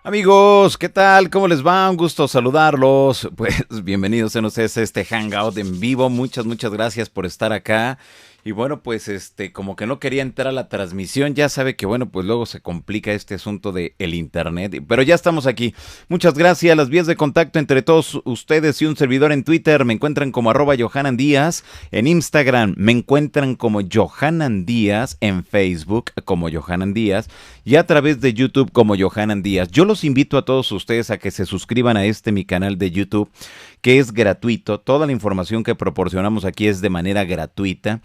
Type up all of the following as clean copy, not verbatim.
Amigos, ¿qué tal? ¿Cómo les va? Un gusto saludarlos. Pues bienvenidos a ustedes a este Hangout en vivo. Muchas gracias por estar acá. Y bueno, pues como que no quería entrar a la transmisión, ya sabe que bueno, pues luego se complica este asunto de el internet, pero ya estamos aquí. Muchas gracias. Las vías de contacto entre todos ustedes y un servidor en Twitter me encuentran como @JohananDíaz, en Instagram me encuentran como Johanan Díaz, en Facebook como Johanan Díaz y a través de YouTube como Johanan Díaz. Yo los invito a todos ustedes a que se suscriban a mi canal de YouTube, que es gratuito. Toda la información que proporcionamos aquí es de manera gratuita,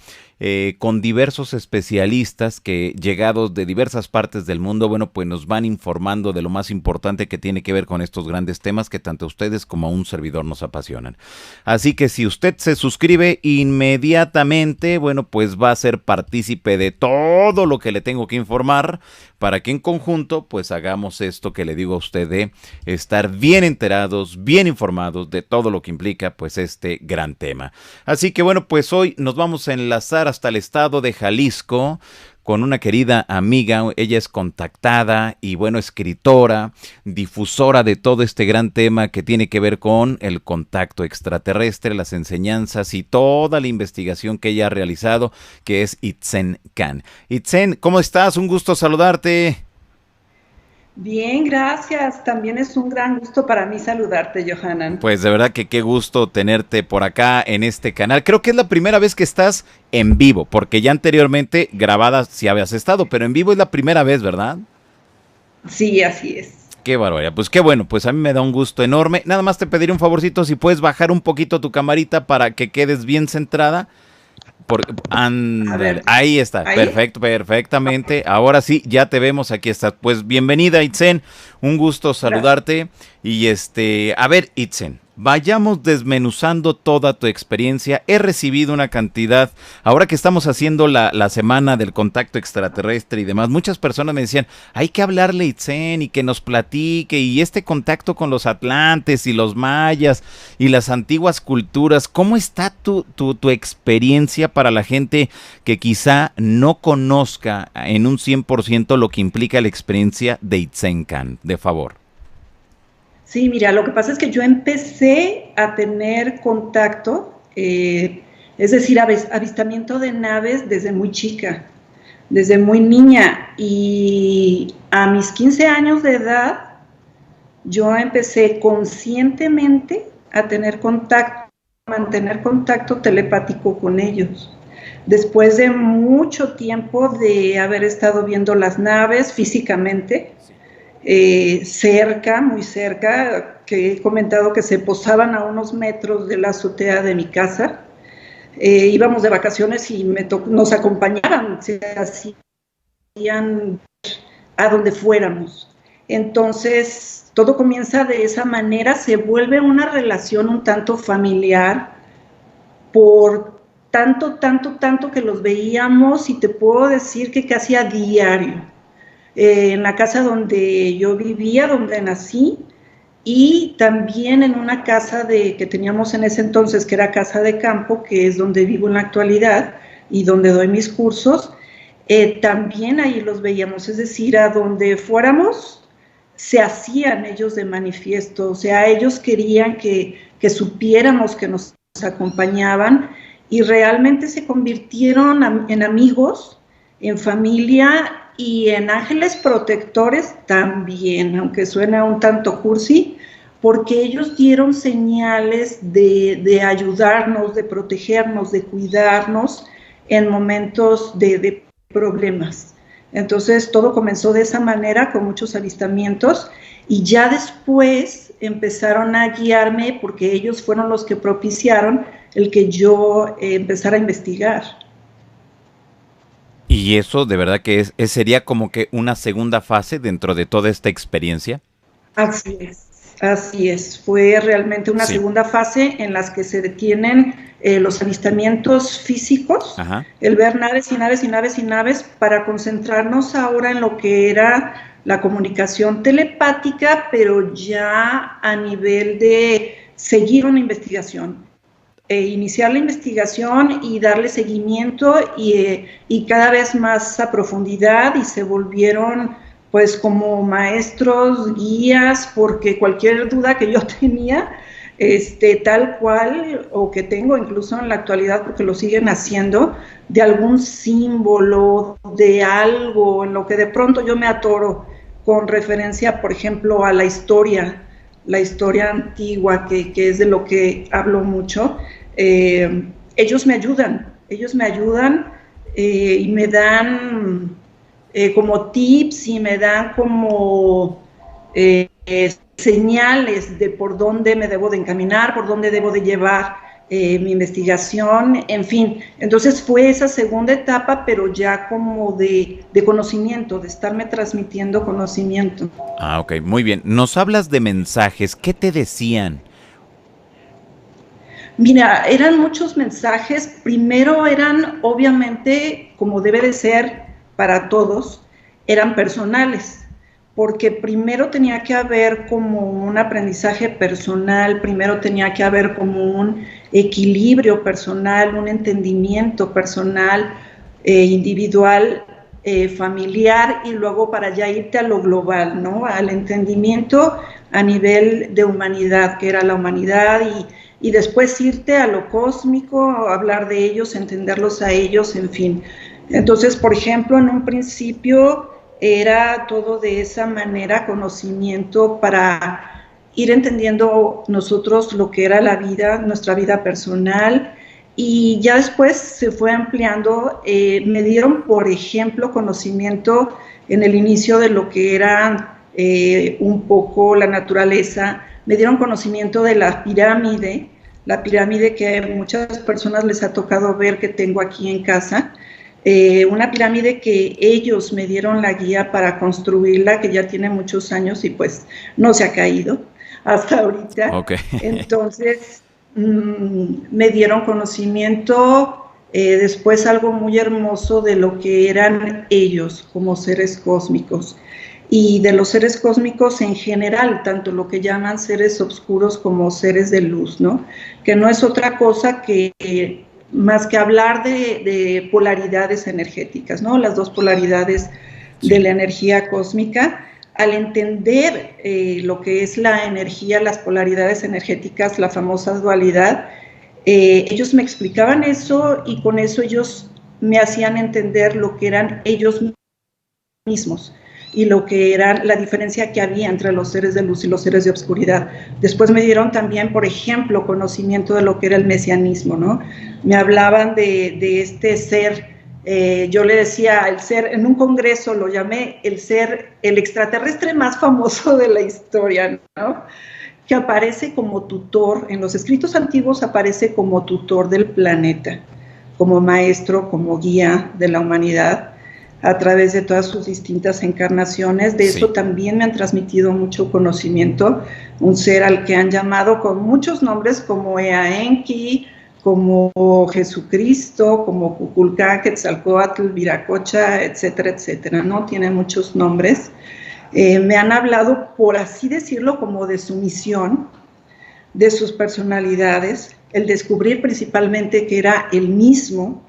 con diversos especialistas que, llegados de diversas partes del mundo, bueno, pues nos van informando de lo más importante que tiene que ver con estos grandes temas que tanto a ustedes como a un servidor nos apasionan. Así que si usted se suscribe inmediatamente, bueno, pues va a ser partícipe de todo lo que le tengo que informar para que en conjunto pues hagamos esto que le digo a usted de estar bien enterados, bien informados de todo lo que implica pues este gran tema. Así que bueno, pues hoy nos vamos a enlazar hasta el estado de Jalisco con una querida amiga. Ella es contactada y bueno, escritora, difusora de todo este gran tema que tiene que ver con el contacto extraterrestre, las enseñanzas y toda la investigación que ella ha realizado, que es Itzen Can. Itzen, ¿cómo estás? Un gusto saludarte. Bien, gracias. También es un gran gusto para mí saludarte, Johanan. Pues de verdad que qué gusto tenerte por acá en este canal. Creo que es la primera vez que estás en vivo, porque ya anteriormente grabadas sí habías estado, pero en vivo es la primera vez, ¿verdad? Sí, así es. Qué barbaridad. Pues qué bueno, pues a mí me da un gusto enorme. Nada más te pediré un favorcito si puedes bajar un poquito tu camarita para que quedes bien centrada. A Ándale, ver, ahí está, ¿ahí? perfecto, perfectamente. Ahora sí, ya te vemos, aquí estás. Pues bienvenida, Itzen, un gusto Gracias. saludarte. Y a ver, Itzen, vayamos desmenuzando toda tu experiencia. He recibido una cantidad, ahora que estamos haciendo la semana del contacto extraterrestre y demás, muchas personas me decían, hay que hablarle a Itzen y que nos platique, y este contacto con los atlantes y los mayas y las antiguas culturas. ¿Cómo está tu experiencia para la gente que quizá no conozca en un 100% lo que implica la experiencia de Itzencan? De favor. Sí, mira, lo que pasa es que yo empecé a tener contacto, es decir, avistamiento de naves desde muy chica, desde muy niña. Y a mis 15 años de edad, yo empecé conscientemente a tener contacto, a mantener contacto telepático con ellos. Después de mucho tiempo de haber estado viendo las naves físicamente, cerca, muy cerca, que he comentado que se posaban a unos metros de la azotea de mi casa. Íbamos de vacaciones y nos acompañaban, se hacían a donde fuéramos. Entonces, todo comienza de esa manera, se vuelve una relación un tanto familiar por tanto que los veíamos, y te puedo decir que casi a diario. En la casa donde yo vivía, donde nací, y también en una casa que teníamos en ese entonces, que era casa de campo, que es donde vivo en la actualidad y donde doy mis cursos. También ahí los veíamos, es decir, a donde fuéramos se hacían ellos de manifiesto, o sea, ellos querían que supiéramos que nos acompañaban, y realmente se convirtieron en amigos, en familia y en ángeles protectores también, aunque suena un tanto cursi, porque ellos dieron señales de ayudarnos, de protegernos, de cuidarnos en momentos de problemas. Entonces todo comenzó de esa manera, con muchos avistamientos, y ya después empezaron a guiarme, porque ellos fueron los que propiciaron el que yo empezara a investigar. Y eso de verdad que sería como que una segunda fase dentro de toda esta experiencia. Así es, así es. Fue realmente una Sí. segunda fase en la que se detienen los avistamientos físicos, Ajá. el ver naves y naves y naves y naves, para concentrarnos ahora en lo que era la comunicación telepática, pero ya a nivel de seguir una investigación. Iniciar la investigación y darle seguimiento, y cada vez más a profundidad, y se volvieron pues como maestros, guías, porque cualquier duda que yo tenía, tal cual, o que tengo incluso en la actualidad, porque lo siguen haciendo, de algún símbolo, de algo en lo que de pronto yo me atoro con referencia, por ejemplo, a la historia antigua, que es de lo que hablo mucho. Ellos me ayudan y me dan como tips y me dan como señales de por dónde me debo de encaminar, por dónde debo de llevar mi investigación, en fin. Entonces fue esa segunda etapa, pero ya como de conocimiento, de estarme transmitiendo conocimiento. Ah, ok, muy bien. Nos hablas de mensajes, ¿qué te decían? Mira, eran muchos mensajes. Primero eran, obviamente, como debe de ser para todos, eran personales, porque primero tenía que haber como un aprendizaje personal, primero tenía que haber como un equilibrio personal, un entendimiento personal, individual, familiar, y luego para ya irte a lo global, ¿no? Al entendimiento a nivel de humanidad, que era la humanidad, y después irte a lo cósmico, hablar de ellos, entenderlos a ellos, en fin. Entonces, por ejemplo, en un principio era todo de esa manera, conocimiento para ir entendiendo nosotros lo que era la vida, nuestra vida personal, y ya después se fue ampliando. Me dieron, por ejemplo, conocimiento en el inicio de lo que era un poco la naturaleza. Me dieron conocimiento de la pirámide que a muchas personas les ha tocado ver, que tengo aquí en casa. Una pirámide que ellos me dieron la guía para construirla, que ya tiene muchos años y pues no se ha caído hasta ahorita. Okay. Entonces me dieron conocimiento, después algo muy hermoso de lo que eran ellos como seres cósmicos, y de los seres cósmicos en general, tanto lo que llaman seres oscuros como seres de luz, ¿no? Que no es otra cosa que más que hablar de polaridades energéticas, ¿no? Las dos polaridades de la energía cósmica. Al entender lo que es la energía, las polaridades energéticas, la famosa dualidad, ellos me explicaban eso, y con eso ellos me hacían entender lo que eran ellos mismos y lo que era la diferencia que había entre los seres de luz y los seres de oscuridad. Después me dieron también, por ejemplo, conocimiento de lo que era el mesianismo, ¿no? Me hablaban de este ser, yo le decía, el ser, en un congreso lo llamé el ser, el extraterrestre más famoso de la historia, ¿no? Que aparece como tutor, en los escritos antiguos aparece como tutor del planeta, como maestro, como guía de la humanidad, a través de todas sus distintas encarnaciones. De eso también me han transmitido mucho conocimiento, un ser al que han llamado con muchos nombres, como Ea Enki, como Jesucristo, como Kukulcán, Quetzalcóatl, Viracocha, etcétera, etcétera, ¿no? Tiene muchos nombres. Me han hablado, por así decirlo, como de su misión, de sus personalidades, el descubrir principalmente que era el mismo,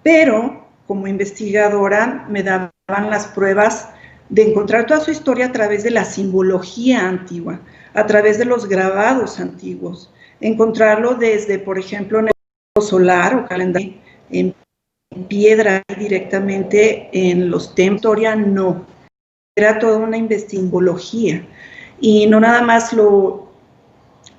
pero como investigadora me daban las pruebas de encontrar toda su historia a través de la simbología antigua, a través de los grabados antiguos, encontrarlo desde, por ejemplo, en el solar o calendario, en piedra, directamente en los templos. No, era toda una simbología, y no nada más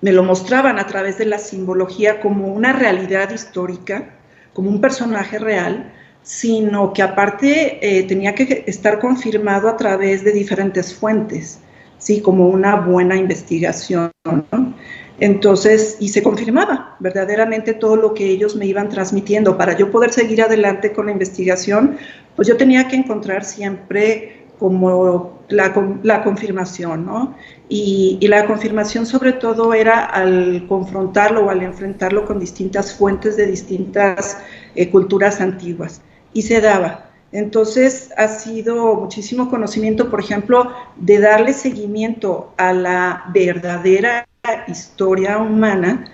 me lo mostraban a través de la simbología como una realidad histórica, como un personaje real, sino que aparte tenía que estar confirmado a través de diferentes fuentes, ¿sí? Como una buena investigación, ¿no? Entonces, y se confirmaba verdaderamente todo lo que ellos me iban transmitiendo. Para yo poder seguir adelante con la investigación, pues yo tenía que encontrar siempre como la confirmación, ¿no? Y la confirmación sobre todo era al confrontarlo o al enfrentarlo con distintas fuentes de distintas culturas antiguas, y se daba. Entonces ha sido muchísimo conocimiento, por ejemplo, de darle seguimiento a la verdadera historia humana,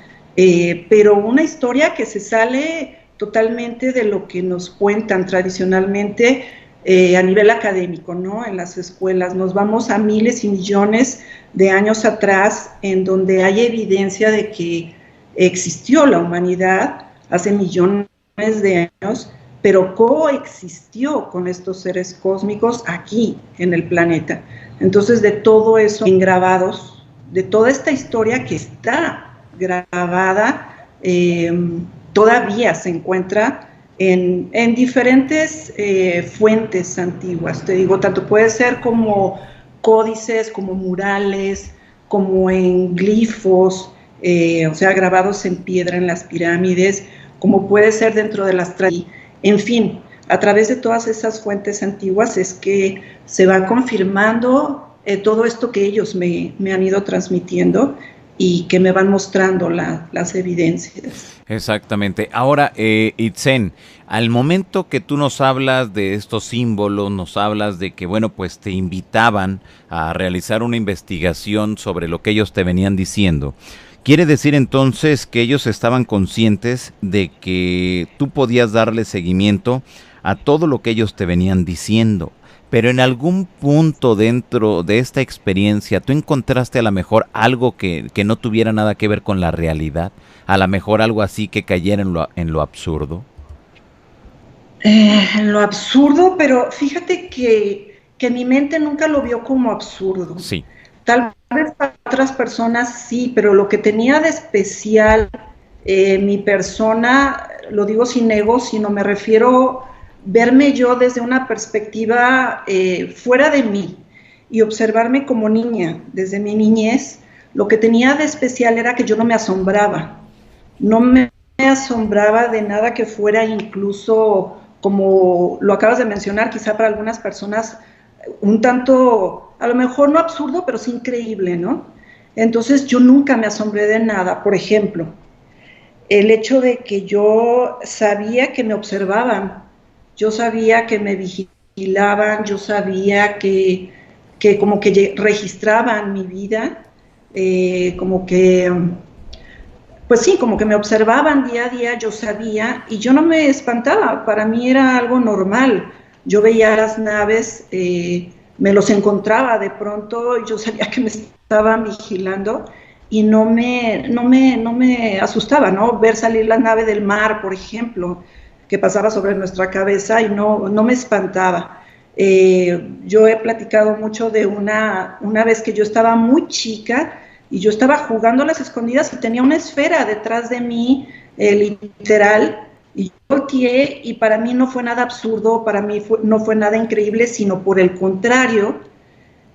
pero una historia que se sale totalmente de lo que nos cuentan tradicionalmente, a nivel académico, ¿no? En las escuelas. Nos vamos a miles y millones de años atrás, en donde hay evidencia de que existió la humanidad hace millones de años, pero coexistió con estos seres cósmicos aquí en el planeta. Entonces, de todo eso, en grabados, de toda esta historia que está grabada, todavía se encuentra en diferentes fuentes antiguas. Te digo, tanto puede ser como códices, como murales, como en glifos, o sea, grabados en piedra en las pirámides, como puede ser dentro de las tradiciones. En fin, a través de todas esas fuentes antiguas es que se va confirmando todo esto que ellos me han ido transmitiendo y que me van mostrando las evidencias. Exactamente. Ahora, Itzen, al momento que tú nos hablas de estos símbolos, nos hablas de que, bueno, pues te invitaban a realizar una investigación sobre lo que ellos te venían diciendo. ¿Quiere decir entonces que ellos estaban conscientes de que tú podías darle seguimiento a todo lo que ellos te venían diciendo? Pero en algún punto dentro de esta experiencia, ¿tú encontraste a lo mejor algo que no tuviera nada que ver con la realidad? A lo mejor algo así que cayera en lo absurdo. En lo absurdo, pero fíjate que mi mente nunca lo vio como absurdo. Sí. Tal vez para otras personas sí, pero lo que tenía de especial mi persona, lo digo sin ego, sino me refiero verme yo desde una perspectiva fuera de mí y observarme como niña, desde mi niñez. Lo que tenía de especial era que yo no me asombraba de nada que fuera, incluso como lo acabas de mencionar, quizá para algunas personas un tanto, a lo mejor no absurdo, pero sí increíble, ¿no? Entonces yo nunca me asombré de nada. Por ejemplo, el hecho de que yo sabía que me observaban, yo sabía que me vigilaban, yo sabía que como que registraban mi vida, como que, pues sí, como que me observaban día a día, yo sabía, y yo no me espantaba, para mí era algo normal. Yo veía las naves, me los encontraba de pronto, y yo sabía que me estaban vigilando, y no me asustaba, ¿no? Ver salir la nave del mar, por ejemplo, que pasaba sobre nuestra cabeza, y no me espantaba. Yo he platicado mucho de una vez que yo estaba muy chica, y yo estaba jugando a las escondidas y tenía una esfera detrás de mí, literal, y yo volteé, y para mí no fue nada absurdo, para mí no fue nada increíble, sino por el contrario,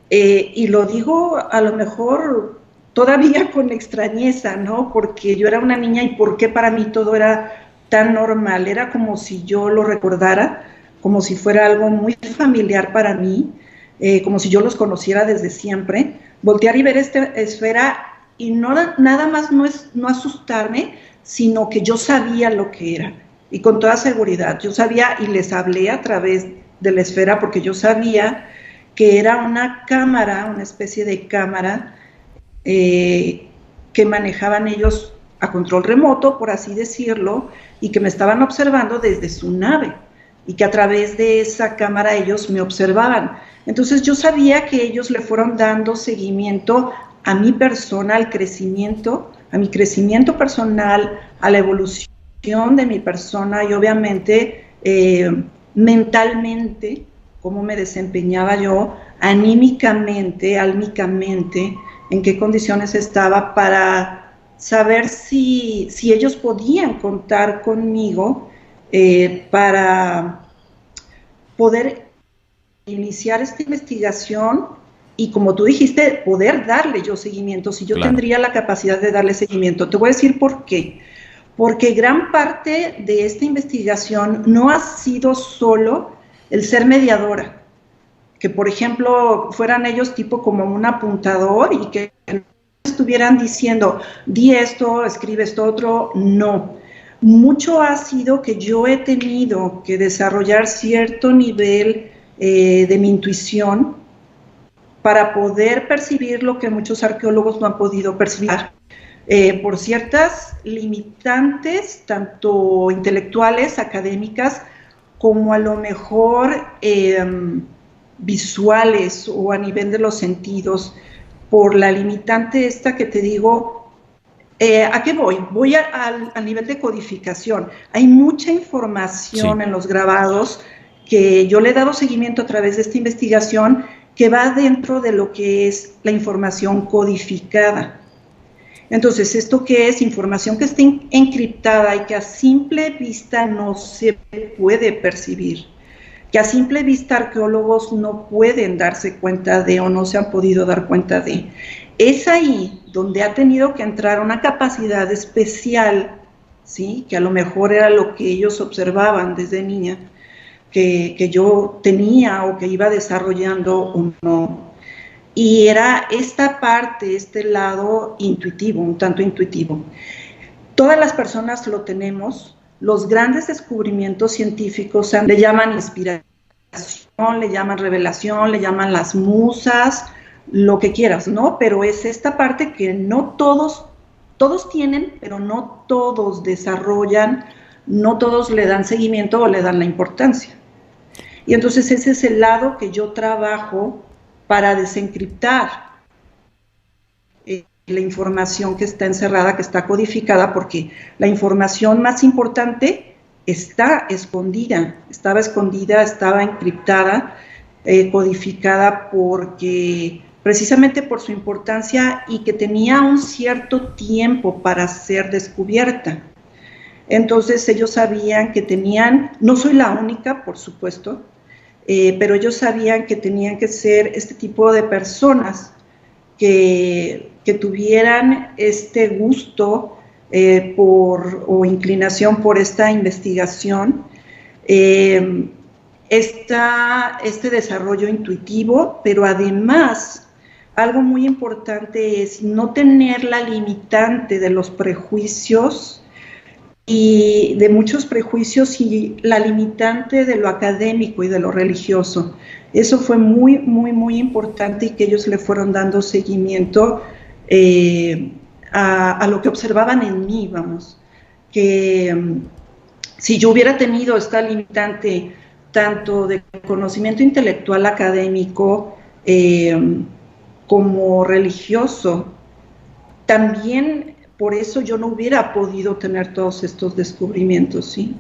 y lo digo a lo mejor todavía con extrañeza, ¿no? Porque yo era una niña, y porque para mí todo era tan normal, era como si yo lo recordara, como si fuera algo muy familiar para mí, como si yo los conociera desde siempre. Voltear y ver esta esfera, y nada más no asustarme, sino que yo sabía lo que era, y con toda seguridad, yo sabía, y les hablé a través de la esfera, porque yo sabía que era una cámara, una especie de cámara, que manejaban ellos a control remoto, por así decirlo, y que me estaban observando desde su nave, y que a través de esa cámara ellos me observaban. Entonces yo sabía que ellos le fueron dando seguimiento a mi persona, al crecimiento, a mi crecimiento personal, a la evolución de mi persona, y obviamente mentalmente, cómo me desempeñaba yo, anímicamente, álmicamente, en qué condiciones estaba, para saber si ellos podían contar conmigo para poder iniciar esta investigación, y como tú dijiste, poder darle yo seguimiento, si yo tendría la capacidad de darle seguimiento. Te voy a decir por qué. Porque gran parte de esta investigación no ha sido solo el ser mediadora, que por ejemplo fueran ellos tipo como un apuntador, y que estuvieran diciendo, di esto, escribe esto otro. No. Mucho ha sido que yo he tenido que desarrollar cierto nivel de mi intuición para poder percibir lo que muchos arqueólogos no han podido percibir, por ciertas limitantes, tanto intelectuales, académicas, como a lo mejor visuales o a nivel de los sentidos, por la limitante esta que te digo. ¿A qué voy? Voy al nivel de codificación. Hay mucha información en los grabados que yo le he dado seguimiento a través de esta investigación, que va dentro de lo que es la información codificada. Entonces, ¿esto qué es? Información que está encriptada y que a simple vista no se puede percibir, que a simple vista arqueólogos no pueden darse cuenta de o no se han podido dar cuenta de. Es ahí donde ha tenido que entrar una capacidad especial, ¿sí? Que a lo mejor era lo que ellos observaban desde niña, que yo tenía o que iba desarrollando o no. Y era esta parte, este lado intuitivo, un tanto intuitivo. Todas las personas lo tenemos. Los grandes descubrimientos científicos le llaman inspiración, le llaman revelación, le llaman las musas, lo que quieras, ¿no? Pero es esta parte que no todos tienen, pero no todos desarrollan, no todos le dan seguimiento o le dan la importancia. Y entonces ese es el lado que yo trabajo para desencriptar la información que está encerrada, que está codificada, porque la información más importante está escondida, estaba encriptada, codificada, porque precisamente por su importancia y que tenía un cierto tiempo para ser descubierta. Entonces ellos sabían que tenían, no soy la única, por supuesto, pero ellos sabían que tenían que ser este tipo de personas que tuvieran este gusto o inclinación por esta investigación, este desarrollo intuitivo, pero además algo muy importante es no tener la limitante de los prejuicios y de muchos prejuicios y la limitante de lo académico y de lo religioso. Eso fue muy, muy, muy importante y que ellos le fueron dando seguimiento a lo que observaban en mí, vamos. Que si yo hubiera tenido esta limitante tanto de conocimiento intelectual académico como religioso, también por eso yo no hubiera podido tener todos estos descubrimientos, ¿sí?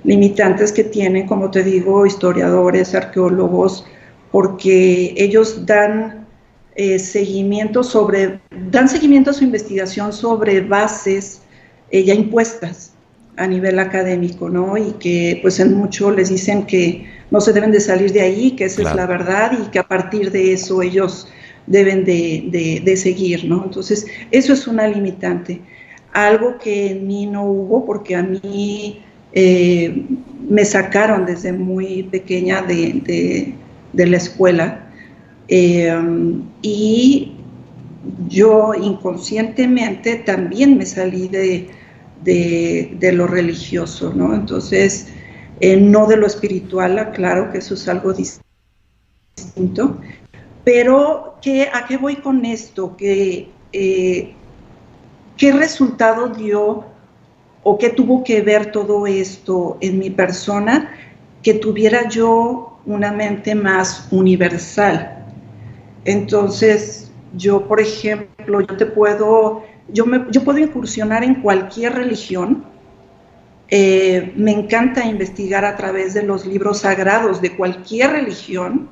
Limitantes que tienen, como te digo, historiadores, arqueólogos, porque ellos dan seguimiento a su investigación sobre bases ya impuestas a nivel académico, ¿no? Y que pues en mucho les dicen que no se deben de salir de ahí, que esa es la verdad y que a partir de eso ellos deben de seguir, ¿no? Entonces, eso es una limitante. Algo que en mí no hubo, porque a mí me sacaron desde muy pequeña de la escuela, y yo inconscientemente también me salí de lo religioso, ¿no? Entonces, no de lo espiritual, claro que eso es algo distinto, pero ¿a qué voy con esto? ¿Qué resultado dio o qué tuvo que ver todo esto en mi persona? Que tuviera yo una mente más universal. Entonces, yo, por ejemplo, yo puedo incursionar en cualquier religión. Me encanta investigar a través de los libros sagrados de cualquier religión,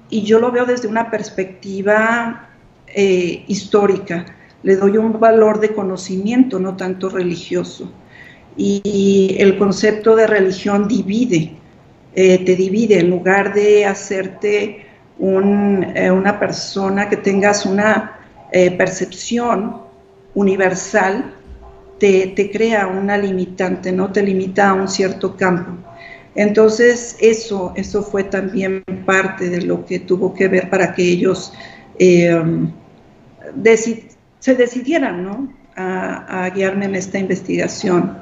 y yo lo veo desde una perspectiva histórica. Le doy un valor de conocimiento, no tanto religioso. Y el concepto de religión te divide, en lugar de hacerte una persona que tengas una percepción universal, te crea una limitante, ¿no? Te limita a un cierto campo. Entonces, eso fue también parte de lo que tuvo que ver para que ellos se decidieran, ¿no? a guiarme en esta investigación.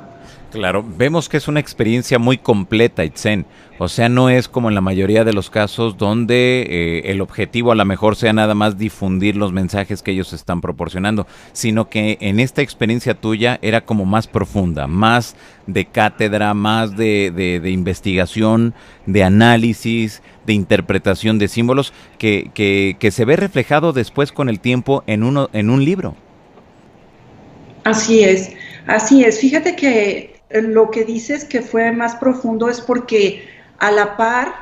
Claro, vemos que es una experiencia muy completa, Itzen. O sea, no es como en la mayoría de los casos donde el objetivo a lo mejor sea nada más difundir los mensajes que ellos están proporcionando, sino que en esta experiencia tuya era como más profunda, más de cátedra, más de investigación, de análisis, de interpretación de símbolos, que se ve reflejado después con el tiempo en un libro. Así es, así es. Fíjate que lo que dices que fue más profundo es porque a la par,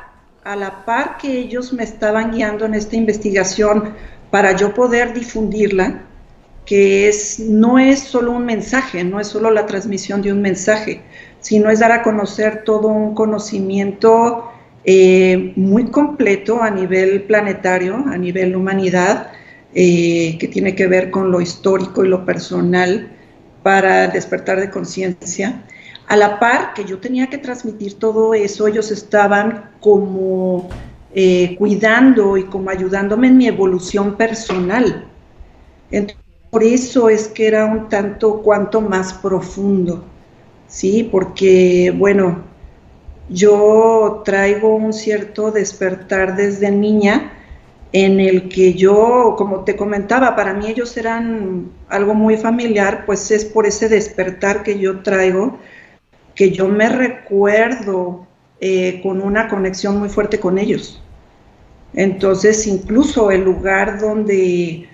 a la par que ellos me estaban guiando en esta investigación para yo poder difundirla, que no es solo un mensaje, no es solo la transmisión de un mensaje, sino es dar a conocer todo un conocimiento muy completo a nivel planetario, a nivel humanidad, que tiene que ver con lo histórico y lo personal para el despertar de conciencia. A la par que yo tenía que transmitir todo eso, ellos estaban como cuidando y como ayudándome en mi evolución personal. Entonces, por eso es que era un tanto cuanto más profundo, ¿sí? Porque, bueno, yo traigo un cierto despertar desde niña en el que yo, como te comentaba, para mí ellos eran algo muy familiar, pues es por ese despertar que yo traigo, que yo me recuerdo con una conexión muy fuerte con ellos. Entonces, incluso el lugar donde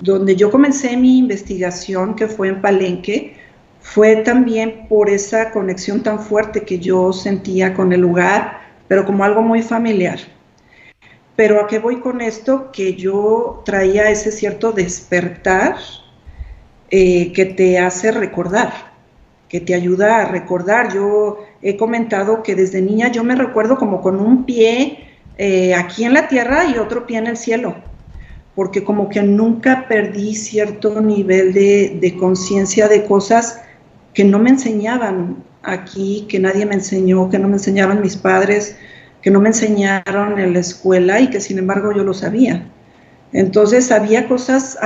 yo comencé mi investigación, que fue en Palenque, fue también por esa conexión tan fuerte que yo sentía con el lugar, pero como algo muy familiar. Pero ¿a qué voy con esto? Que yo traía ese cierto despertar que te hace recordar, que te ayuda a recordar. Yo he comentado que desde niña yo me recuerdo como con un pie aquí en la tierra y otro pie en el cielo, porque como que nunca perdí cierto nivel de conciencia de cosas que no me enseñaban aquí, que nadie me enseñó, que no me enseñaban mis padres, que no me enseñaron en la escuela y que sin embargo yo lo sabía. Entonces ha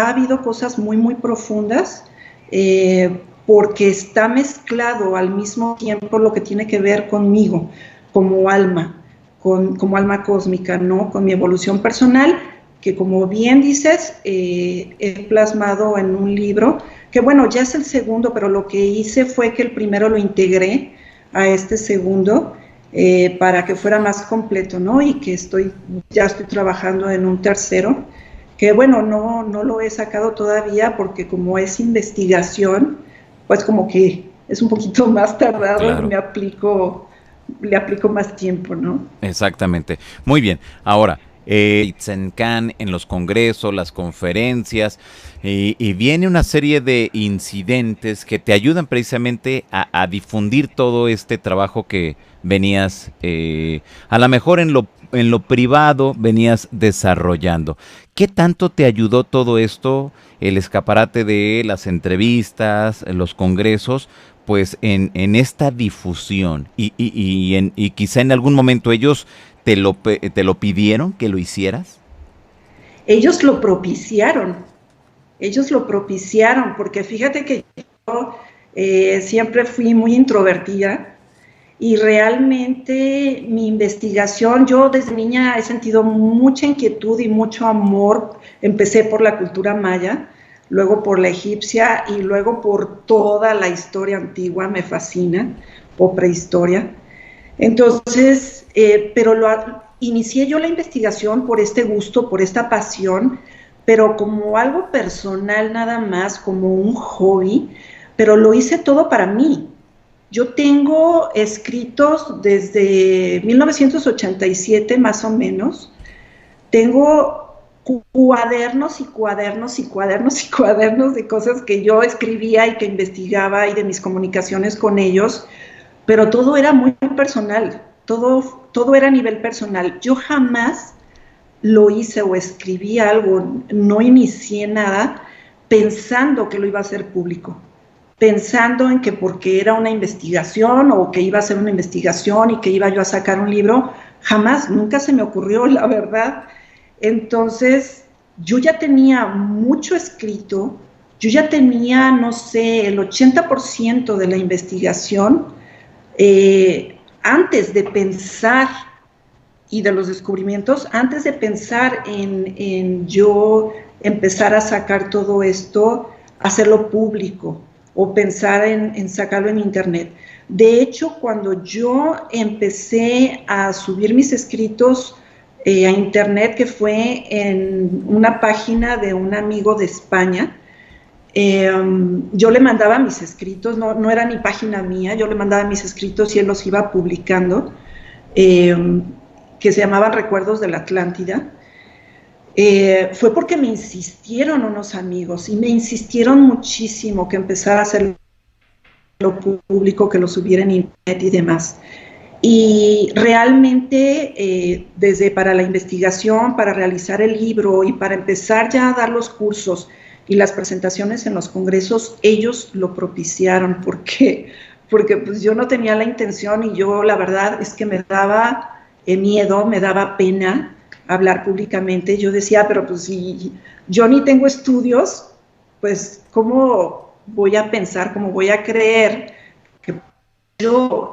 habido cosas muy, muy profundas, porque está mezclado al mismo tiempo lo que tiene que ver conmigo, como alma, como alma cósmica, ¿no? Con mi evolución personal, que como bien dices, he plasmado en un libro, que bueno, ya es el segundo, pero lo que hice fue que el primero lo integré a este segundo, para que fuera más completo, ¿no? Y que ya estoy trabajando en un tercero, que bueno, no lo he sacado todavía porque como es investigación, pues como que es un poquito más tardado. Claro. Y le aplico más tiempo, ¿no? Exactamente. Muy bien. Ahora, Itzen Can en los congresos, las conferencias, y viene una serie de incidentes que te ayudan precisamente a difundir todo este trabajo que venías, a lo mejor en lo privado venías desarrollando. ¿Qué tanto te ayudó todo esto, el escaparate de las entrevistas, los congresos, pues en esta difusión? Y quizá en algún momento ellos te lo pidieron que lo hicieras. Ellos lo propiciaron, porque fíjate que yo siempre fui muy introvertida y realmente mi investigación, yo desde niña he sentido mucha inquietud y mucho amor. Empecé por la cultura maya, luego por la egipcia y luego por toda la historia antigua, me fascina, o prehistoria. Entonces, pero inicié yo la investigación por este gusto, por esta pasión, pero como algo personal nada más, como un hobby, pero lo hice todo para mí. Yo tengo escritos desde 1987 más o menos, tengo cuadernos y cuadernos y cuadernos y cuadernos de cosas que yo escribía y que investigaba y de mis comunicaciones con ellos, pero todo era muy personal, todo era a nivel personal. Yo jamás lo hice o escribí algo, no inicié nada pensando que lo iba a hacer público, pensando en que porque era una investigación o que iba a ser una investigación y que iba yo a sacar un libro, jamás, nunca se me ocurrió, la verdad. Entonces, yo ya tenía mucho escrito, yo ya tenía, no sé, el 80% de la investigación antes de pensar y de los descubrimientos, antes de pensar en yo empezar a sacar todo esto, hacerlo público o pensar en sacarlo en internet. De hecho, cuando yo empecé a subir mis escritos a internet, que fue en una página de un amigo de España, yo le mandaba mis escritos, no era ni página mía, yo le mandaba mis escritos y él los iba publicando, que se llamaban Recuerdos de la Atlántida. Fue porque me insistieron unos amigos y me insistieron muchísimo que empezara a hacerlo público, que lo subiera en internet y demás. Y realmente desde para la investigación, para realizar el libro y para empezar ya a dar los cursos y las presentaciones en los congresos, ellos lo propiciaron porque pues yo no tenía la intención y yo la verdad es que me daba miedo, me daba pena hablar públicamente. Yo decía, pero pues si yo ni tengo estudios, pues ¿cómo voy a pensar, cómo voy a creer que yo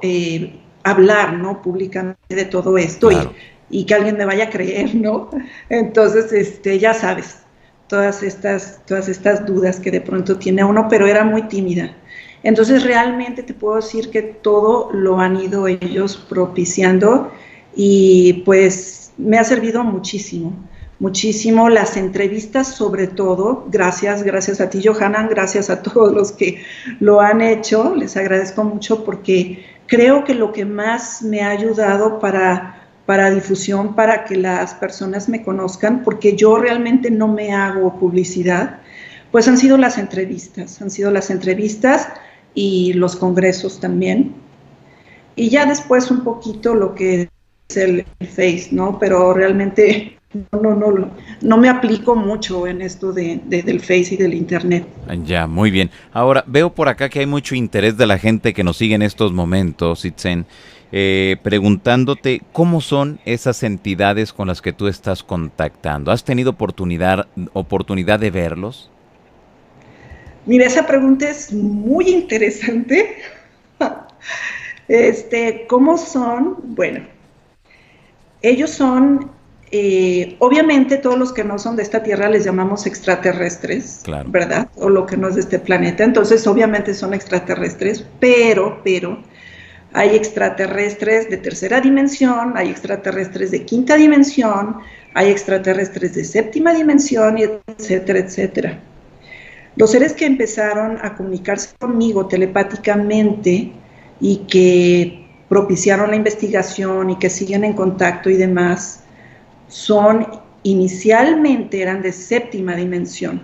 hablar, ¿no?, públicamente de todo esto? Claro. y que alguien me vaya a creer, ¿no? Entonces, ya sabes, todas estas dudas que de pronto tiene uno, pero era muy tímida. Entonces realmente te puedo decir que todo lo han ido ellos propiciando y pues me ha servido muchísimo, muchísimo las entrevistas, sobre todo, gracias a ti, Johanan, gracias a todos los que lo han hecho, les agradezco mucho porque creo que lo que más me ha ayudado para difusión, para que las personas me conozcan, porque yo realmente no me hago publicidad, pues han sido las entrevistas y los congresos también. Y ya después un poquito lo que es el Face, ¿no? Pero realmente no me aplico mucho en esto del Face y del Internet. Ya, muy bien. Ahora, veo por acá que hay mucho interés de la gente que nos sigue en estos momentos, Itzen, preguntándote cómo son esas entidades con las que tú estás contactando. ¿Has tenido oportunidad de verlos? Mira, esa pregunta es muy interesante. ¿Cómo son? Bueno, ellos son, obviamente todos los que no son de esta tierra les llamamos extraterrestres, claro, ¿verdad? O lo que no es de este planeta, entonces obviamente son extraterrestres, pero hay extraterrestres de tercera dimensión, hay extraterrestres de quinta dimensión, hay extraterrestres de séptima dimensión, etcétera, etcétera. Los seres que empezaron a comunicarse conmigo telepáticamente y que propiciaron la investigación y que siguen en contacto y demás, inicialmente eran de séptima dimensión.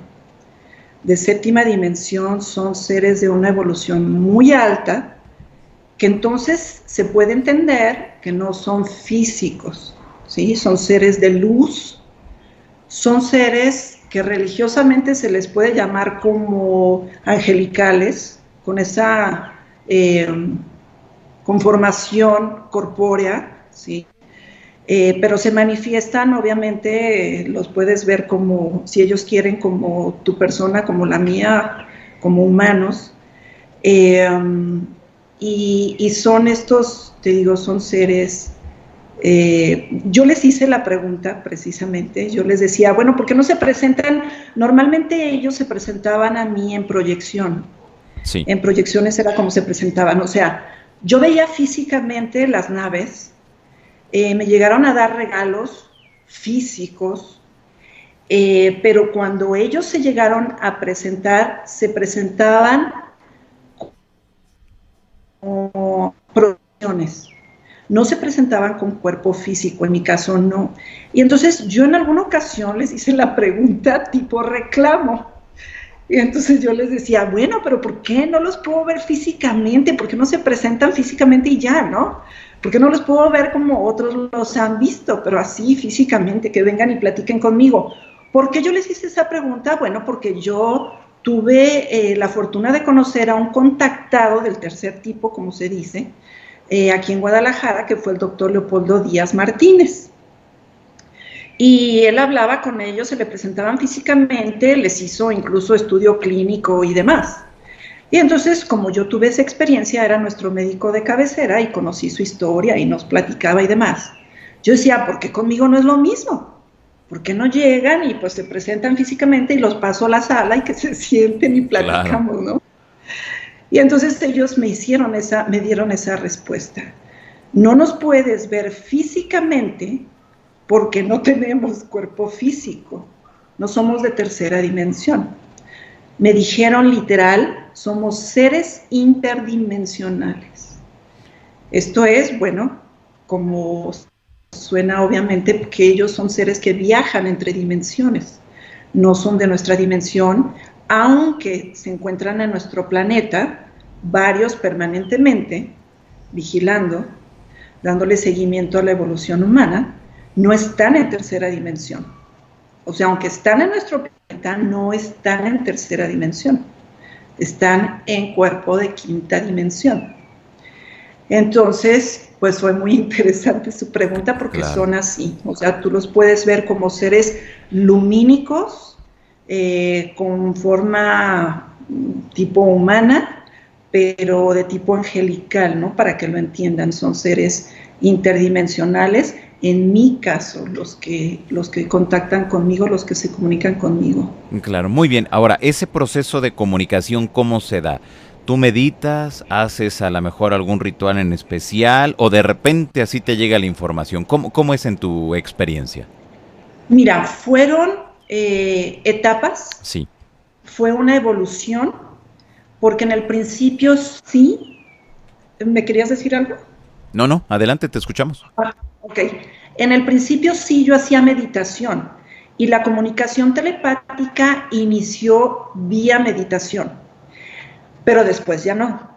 De séptima dimensión son seres de una evolución muy alta, que entonces se puede entender que no son físicos, ¿sí? Son seres de luz, son seres que religiosamente se les puede llamar como angelicales, con esa conformación corpórea, ¿sí? Pero se manifiestan, obviamente, los puedes ver como, si ellos quieren, como tu persona, como la mía, como humanos, y son estos, te digo, son seres. Yo les hice la pregunta precisamente, yo les decía, bueno, ¿por qué no se presentan? Normalmente ellos se presentaban a mí en proyección, sí. En proyecciones era como se presentaban, o sea, yo veía físicamente las naves, me llegaron a dar regalos físicos, pero cuando ellos se llegaron a presentar, se presentaban como proyecciones. No se presentaban con cuerpo físico, en mi caso no. Y entonces yo en alguna ocasión les hice la pregunta tipo reclamo. Y entonces yo les decía, bueno, pero ¿por qué no los puedo ver físicamente? ¿Por qué no se presentan físicamente y ya, no? ¿Por qué no los puedo ver como otros los han visto, pero así físicamente, que vengan y platiquen conmigo? ¿Por qué yo les hice esa pregunta? Bueno, porque yo tuve la fortuna de conocer a un contactado del tercer tipo, como se dice, aquí en Guadalajara, que fue el doctor Leopoldo Díaz Martínez. Y él hablaba con ellos, se le presentaban físicamente, les hizo incluso estudio clínico y demás. Y entonces, como yo tuve esa experiencia, era nuestro médico de cabecera y conocí su historia y nos platicaba y demás. Yo decía, ¿por qué conmigo no es lo mismo? ¿Por qué no llegan y pues se presentan físicamente y los paso a la sala y que se sienten y Claro. platicamos, ¿no? Y entonces ellos me dieron esa respuesta. No nos puedes ver físicamente porque no tenemos cuerpo físico, no somos de tercera dimensión. Me dijeron literal, somos seres interdimensionales. Esto es, bueno, como suena obviamente, que ellos son seres que viajan entre dimensiones, no son de nuestra dimensión, aunque se encuentran en nuestro planeta, varios permanentemente, vigilando, dándole seguimiento a la evolución humana, no están en tercera dimensión. O sea, aunque están en nuestro planeta, no están en tercera dimensión. Están en cuerpo de quinta dimensión. Entonces, pues fue muy interesante su pregunta porque Claro. son así. O sea, tú los puedes ver como seres lumínicos, con forma tipo humana, pero de tipo angelical, ¿no? Para que lo entiendan, son seres interdimensionales. En mi caso, los que contactan conmigo, los que se comunican conmigo. Claro, muy bien. Ahora, ese proceso de comunicación, ¿cómo se da? ¿Tú meditas, haces a lo mejor algún ritual en especial o de repente así te llega la información? ¿Cómo es en tu experiencia? Mira, fueron etapas, Sí. fue una evolución, porque en el principio sí. ¿Me querías decir algo? No, no, adelante, te escuchamos. Ok. En el principio sí yo hacía meditación y la comunicación telepática inició vía meditación, pero después ya no.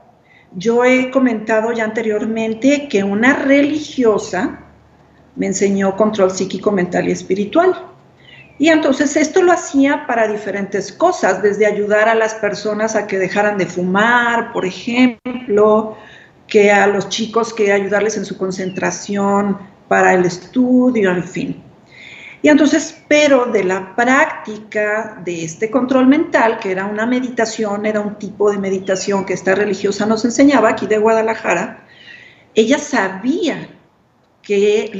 Yo he comentado ya anteriormente que una religiosa me enseñó control psíquico, mental y espiritual. Y entonces esto lo hacía para diferentes cosas, desde ayudar a las personas a que dejaran de fumar, por ejemplo, que a los chicos que ayudarles en su concentración para el estudio, en fin. Y entonces, pero de la práctica de este control mental, que era una meditación, era un tipo de meditación que esta religiosa nos enseñaba aquí de Guadalajara, ella sabía que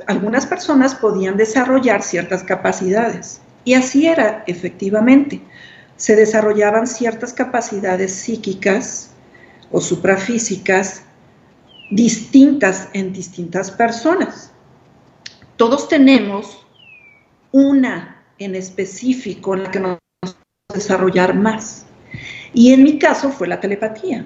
algunas personas podían desarrollar ciertas capacidades. Y así era, efectivamente. Se desarrollaban ciertas capacidades psíquicas o suprafísicas distintas en distintas personas. Todos tenemos una en específico en la que nos vamos a desarrollar más. Y en mi caso fue la telepatía.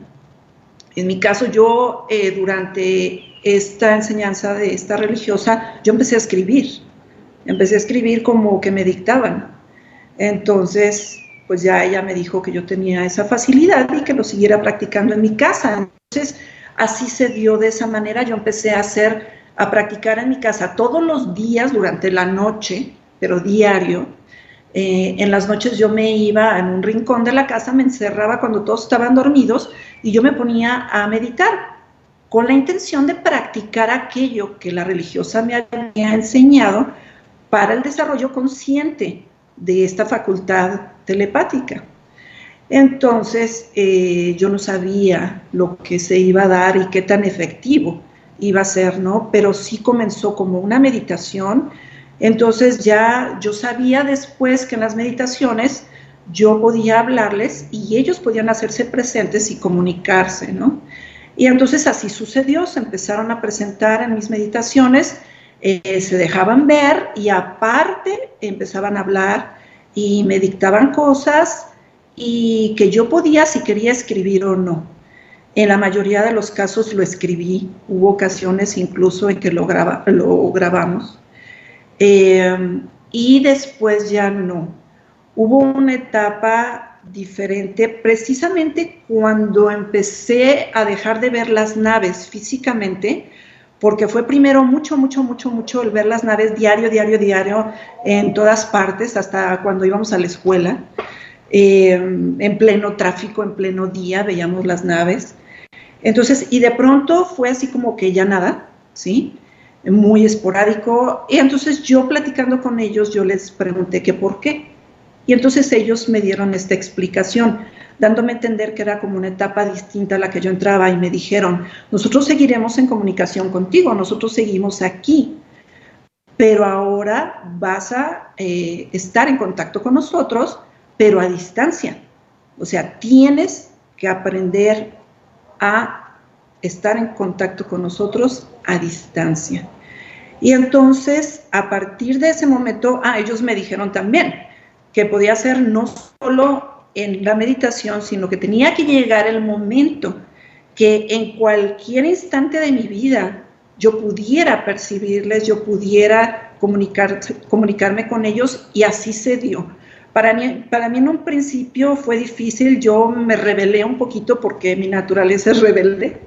En mi caso, yo durante esta enseñanza de esta religiosa, yo empecé a escribir como que me dictaban. Entonces, pues ya ella me dijo que yo tenía esa facilidad y que lo siguiera practicando en mi casa. Entonces, así se dio de esa manera. Yo empecé a practicar en mi casa todos los días durante la noche, pero diario. En las noches yo me iba en un rincón de la casa, me encerraba cuando todos estaban dormidos y yo me ponía a meditar con la intención de practicar aquello que la religiosa me había enseñado para el desarrollo consciente de esta facultad telepática. Entonces, yo no sabía lo que se iba a dar y qué tan efectivo iba a ser, ¿no? Pero sí comenzó como una meditación. Entonces ya yo sabía después que en las meditaciones yo podía hablarles y ellos podían hacerse presentes y comunicarse, ¿no? Y entonces así sucedió, se empezaron a presentar en mis meditaciones, se dejaban ver y aparte empezaban a hablar y me dictaban cosas y que yo podía, si quería, escribir o no. En la mayoría de los casos lo escribí, hubo ocasiones incluso en que lo grabamos. Y después ya no. Hubo una etapa diferente, precisamente cuando empecé a dejar de ver las naves físicamente, porque fue primero mucho el ver las naves diario, en todas partes, hasta cuando íbamos a la escuela, en pleno tráfico, en pleno día, veíamos las naves. Entonces, y de pronto fue así como que ya nada, ¿sí? muy esporádico. Y entonces yo platicando con ellos, yo les pregunté que por qué. Y entonces ellos me dieron esta explicación, dándome a entender que era como una etapa distinta a la que yo entraba, y me dijeron, nosotros seguiremos en comunicación contigo, nosotros seguimos aquí, pero ahora vas a estar en contacto con nosotros, pero a distancia. O sea, tienes que aprender a estar en contacto con nosotros a distancia. Y entonces, a partir de ese momento, ellos me dijeron también que podía ser no solo en la meditación, sino que tenía que llegar el momento que en cualquier instante de mi vida yo pudiera percibirles, yo pudiera comunicarme con ellos, y así se dio. Para mí en un principio fue difícil, yo me rebelé un poquito porque mi naturaleza es rebelde.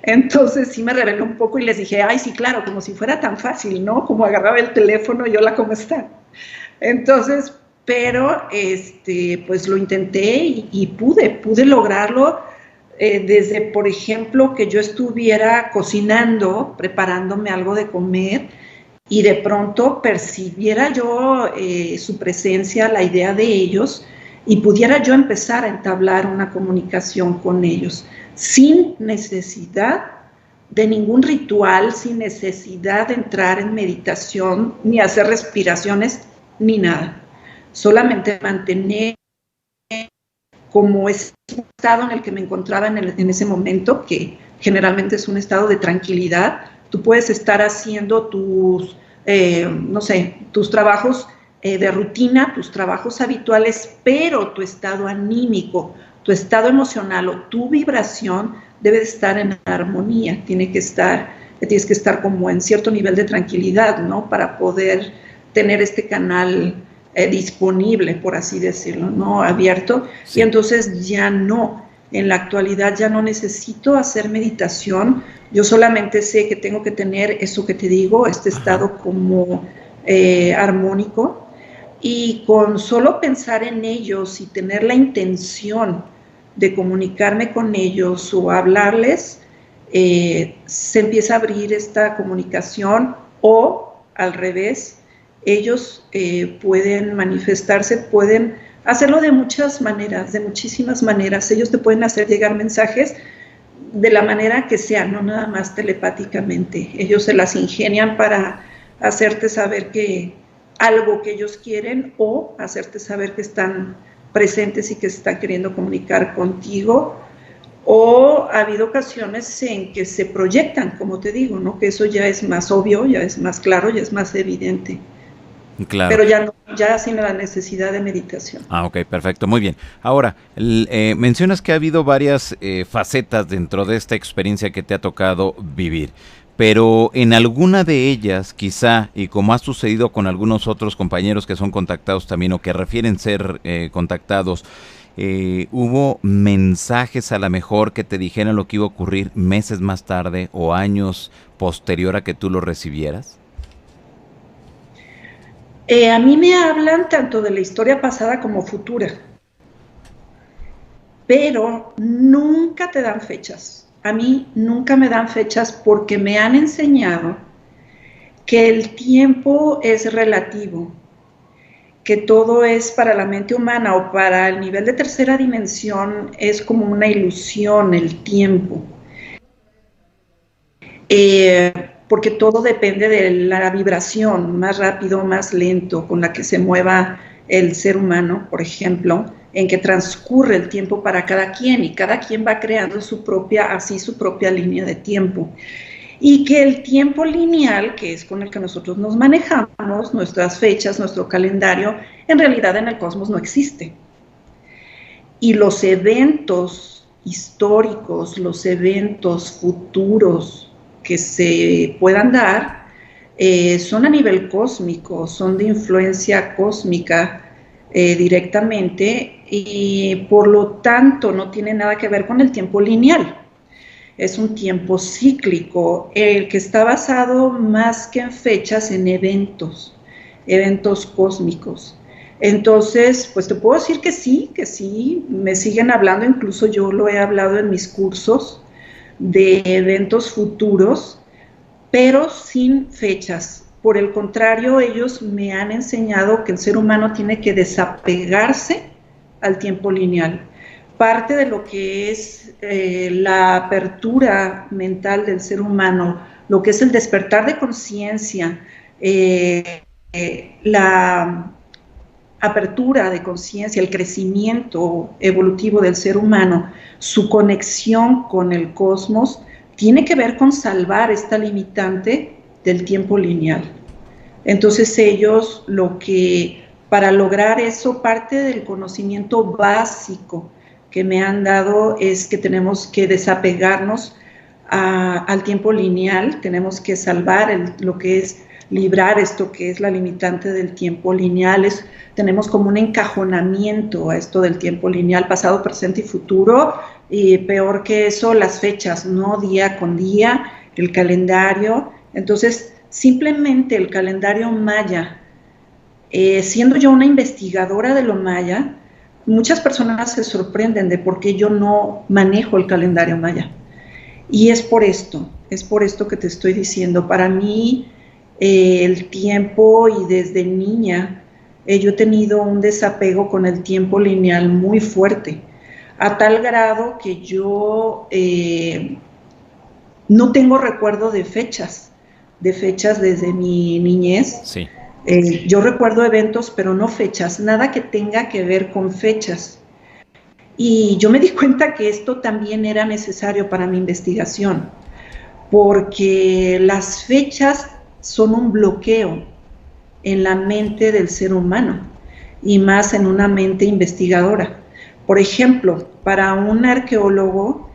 Entonces sí me rebelé un poco y les dije, ay, sí, claro, como si fuera tan fácil, ¿no? Como agarraba el teléfono y hola, ¿cómo están? Entonces, pero pues lo intenté y pude lograrlo, desde, por ejemplo, que yo estuviera cocinando, preparándome algo de comer, y de pronto percibiera yo su presencia, la idea de ellos, y pudiera yo empezar a entablar una comunicación con ellos, sin necesidad de ningún ritual, sin necesidad de entrar en meditación, ni hacer respiraciones, ni nada. Solamente mantener como ese estado en el que me encontraba en ese momento, que generalmente es un estado de tranquilidad. Tú puedes estar haciendo tus, no sé, tus trabajos de rutina, tus trabajos habituales, pero tu estado anímico, tu estado emocional o tu vibración debe de estar en armonía, tienes que estar como en cierto nivel de tranquilidad, ¿no? Para poder tener este canal disponible, por así decirlo, ¿no? Abierto. Sí. Y entonces ya no, en la actualidad ya no necesito hacer meditación, yo solamente sé que tengo que tener eso que te digo, este estado como armónico, y con solo pensar en ellos y tener la intención de comunicarme con ellos o hablarles, se empieza a abrir esta comunicación, o al revés, ellos pueden manifestarse, pueden hacerlo de muchas maneras, de muchísimas maneras. Ellos te pueden hacer llegar mensajes de la manera que sea, no nada más telepáticamente. Ellos se las ingenian para hacerte saber que algo que ellos quieren, o hacerte saber que están presentes y que se están queriendo comunicar contigo. O ha habido ocasiones en que se proyectan, como te digo, ¿no? Que eso ya es más obvio, ya es más claro, ya es más evidente. Claro. Pero ya no, ya sin la necesidad de meditación. Ok, perfecto, muy bien. Ahora, mencionas que ha habido varias facetas dentro de esta experiencia que te ha tocado vivir, pero en alguna de ellas, quizá, y como ha sucedido con algunos otros compañeros que son contactados también o que refieren ser contactados, ¿hubo mensajes a lo mejor que te dijeran lo que iba a ocurrir meses más tarde o años posterior a que tú lo recibieras? A mí me hablan tanto de la historia pasada como futura, pero nunca te dan fechas. A mí nunca me dan fechas porque me han enseñado que el tiempo es relativo, que todo es para la mente humana o para el nivel de tercera dimensión es como una ilusión el tiempo. Porque todo depende de la vibración, más rápido, más lento, con la que se mueva el ser humano, por ejemplo, en que transcurre el tiempo para cada quien, y cada quien va creando su propia línea de tiempo. Y que el tiempo lineal, que es con el que nosotros nos manejamos, nuestras fechas, nuestro calendario, en realidad en el cosmos no existe. Y los eventos históricos, los eventos futuros que se puedan dar, son a nivel cósmico, son de influencia cósmica directamente, y por lo tanto no tiene nada que ver con el tiempo lineal. Es un tiempo cíclico, el que está basado más que en fechas, en eventos cósmicos. Entonces, pues te puedo decir que sí, me siguen hablando, incluso yo lo he hablado en mis cursos, de eventos futuros, pero sin fechas. Por el contrario, ellos me han enseñado que el ser humano tiene que desapegarse al tiempo lineal. Parte de lo que es la apertura mental del ser humano, lo que es el despertar de conciencia, la apertura de conciencia, el crecimiento evolutivo del ser humano, su conexión con el cosmos, tiene que ver con salvar esta limitante del tiempo lineal. Entonces ellos para lograr eso, parte del conocimiento básico que me han dado es que tenemos que desapegarnos al tiempo lineal, tenemos que salvar lo que es librar esto que es la limitante del tiempo lineal, tenemos como un encajonamiento a esto del tiempo lineal, pasado, presente y futuro, y peor que eso, las fechas, no día con día, el calendario. Entonces, simplemente el calendario maya, siendo yo una investigadora de lo maya, muchas personas se sorprenden de por qué yo no manejo el calendario maya. Y es por esto que te estoy diciendo. Para mí, el tiempo, y desde niña, yo he tenido un desapego con el tiempo lineal muy fuerte, a tal grado que yo no tengo recuerdo de fechas desde mi niñez. Sí. Yo recuerdo eventos, pero no fechas, nada que tenga que ver con fechas. Y yo me di cuenta que esto también era necesario para mi investigación, porque las fechas son un bloqueo en la mente del ser humano, y más en una mente investigadora. Por ejemplo, para un arqueólogo,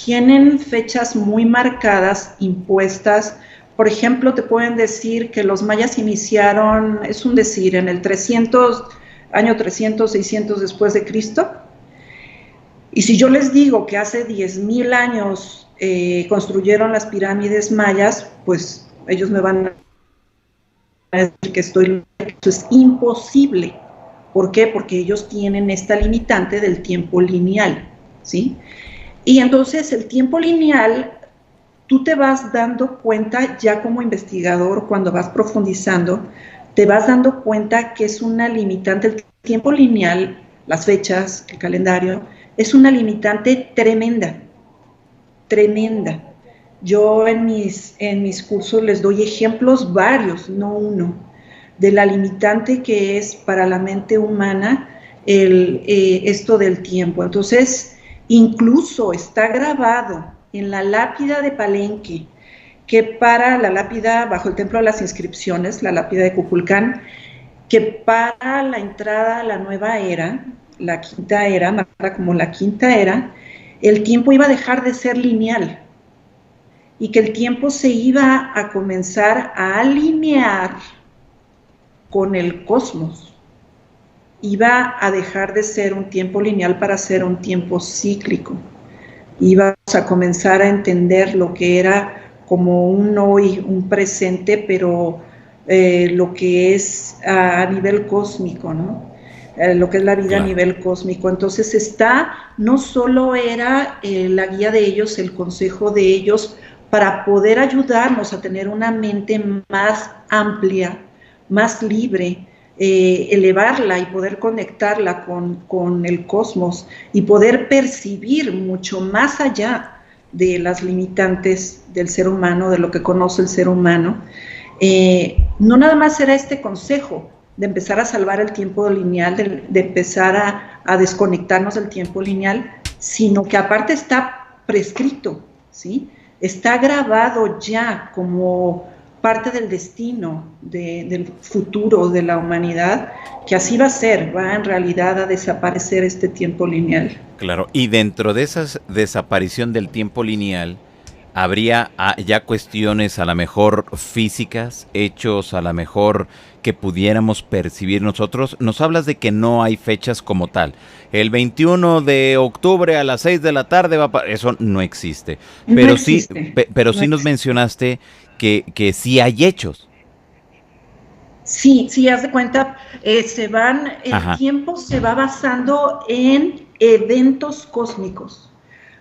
tienen fechas muy marcadas, impuestas. Por ejemplo, te pueden decir que los mayas iniciaron, es un decir, en el año 300, 600 después de Cristo. Y si yo les digo que hace 10,000 años construyeron las pirámides mayas, pues ellos me van a decir que eso es imposible. ¿Por qué? Porque ellos tienen esta limitante del tiempo lineal, ¿sí? Y entonces el tiempo lineal, tú te vas dando cuenta ya como investigador, cuando vas profundizando, te vas dando cuenta que es una limitante. El tiempo lineal, las fechas, el calendario, es una limitante tremenda, tremenda. Yo en mis cursos les doy ejemplos varios, no uno, de la limitante que es para la mente humana esto del tiempo. Entonces, incluso está grabado en la lápida de Palenque, que para la lápida bajo el Templo de las Inscripciones, la lápida de Cuculcán, que para la entrada a la nueva era, la quinta era, marcada como la quinta era, el tiempo iba a dejar de ser lineal y que el tiempo se iba a comenzar a alinear con el cosmos. Iba a dejar de ser un tiempo lineal para ser un tiempo cíclico. Íbamos a comenzar a entender lo que era como un hoy, un presente, pero lo que es a nivel cósmico, ¿no? Lo que es la vida, claro, a nivel cósmico. Entonces no solo era la guía de ellos, el consejo de ellos, para poder ayudarnos a tener una mente más amplia, más libre, elevarla y poder conectarla con el cosmos y poder percibir mucho más allá de las limitantes del ser humano, de lo que conoce el ser humano. No nada más era este consejo de empezar a salvar el tiempo lineal, de empezar a desconectarnos del tiempo lineal, sino que aparte está prescrito, ¿sí? Está grabado ya como parte del destino del futuro de la humanidad, que así va a ser, va en realidad a desaparecer este tiempo lineal. Claro, y dentro de esa desaparición del tiempo lineal, ¿habría ya cuestiones a lo mejor físicas, hechos a lo mejor que pudiéramos percibir nosotros? Nos hablas de que no hay fechas como tal. El 21 de octubre a las 6 de la tarde eso no existe. Pero no existe. Pero sí nos mencionaste que sí hay hechos. Sí, haz de cuenta, el tiempo se va basando en eventos cósmicos.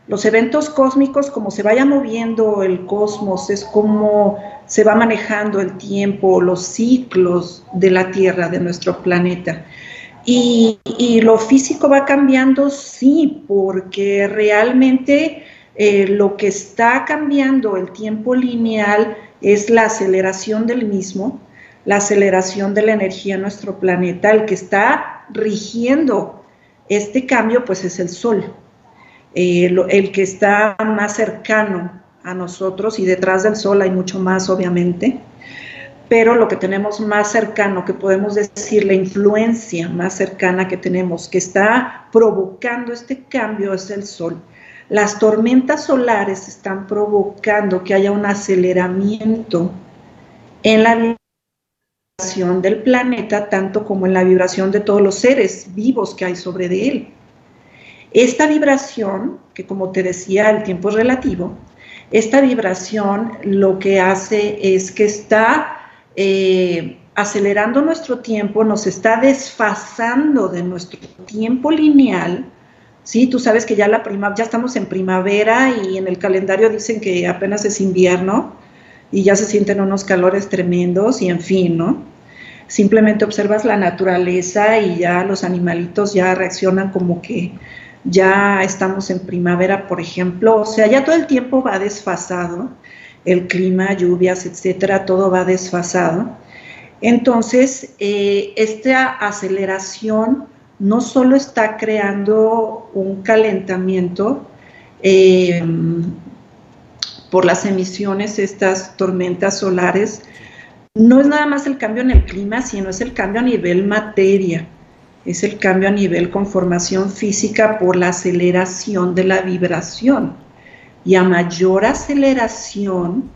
Los eventos cósmicos, como se vaya moviendo el cosmos, es como se va manejando el tiempo, los ciclos de la Tierra, de nuestro planeta. Y lo físico va cambiando, sí, porque realmente lo que está cambiando el tiempo lineal es la aceleración del mismo, la aceleración de la energía en nuestro planeta. El que está rigiendo este cambio, pues es el Sol. El que está más cercano a nosotros, y detrás del Sol hay mucho más, obviamente, pero lo que tenemos más cercano, que podemos decir la influencia más cercana que tenemos, que está provocando este cambio, es el Sol. Las tormentas solares están provocando que haya un aceleramiento en la vibración del planeta, tanto como en la vibración de todos los seres vivos que hay sobre de él. Esta vibración, que como te decía, el tiempo es relativo, esta vibración lo que hace es que está acelerando nuestro tiempo, nos está desfasando de nuestro tiempo lineal. Sí, tú sabes que ya ya estamos en primavera y en el calendario dicen que apenas es invierno y ya se sienten unos calores tremendos y en fin, ¿no? Simplemente observas la naturaleza y ya los animalitos ya reaccionan como que ya estamos en primavera, por ejemplo. O sea, ya todo el tiempo va desfasado, el clima, lluvias, etcétera, todo va desfasado. Entonces, esta aceleración no solo está creando un calentamiento por las emisiones, estas tormentas solares, no es nada más el cambio en el clima, sino es el cambio a nivel materia, es el cambio a nivel conformación física por la aceleración de la vibración. Y a mayor aceleración,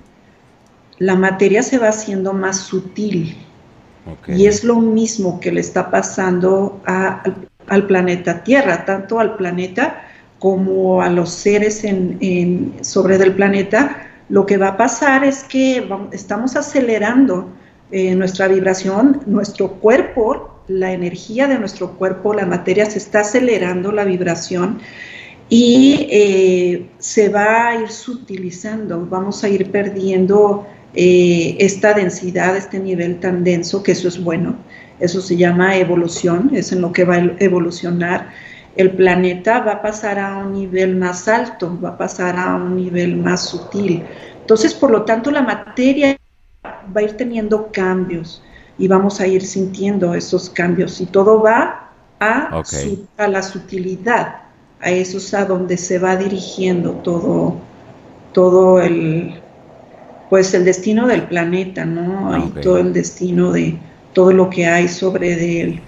la materia se va haciendo más sutil. Okay. Y es lo mismo que le está pasando al planeta Tierra, tanto al planeta como a los seres sobre del planeta. Lo que va a pasar es que estamos acelerando nuestra vibración, nuestro cuerpo, la energía de nuestro cuerpo, la materia se está acelerando la vibración y se va a ir sutilizando, vamos a ir perdiendo esta densidad, este nivel tan denso, que eso es bueno, eso se llama evolución, es en lo que va a evolucionar. El planeta va a pasar a un nivel más alto, va a pasar a un nivel más sutil. Entonces, por lo tanto, la materia va a ir teniendo cambios y vamos a ir sintiendo esos cambios y todo va a la sutilidad, a eso es a donde se va dirigiendo todo el destino del planeta, ¿no? Y todo el destino de todo lo que hay sobre de él,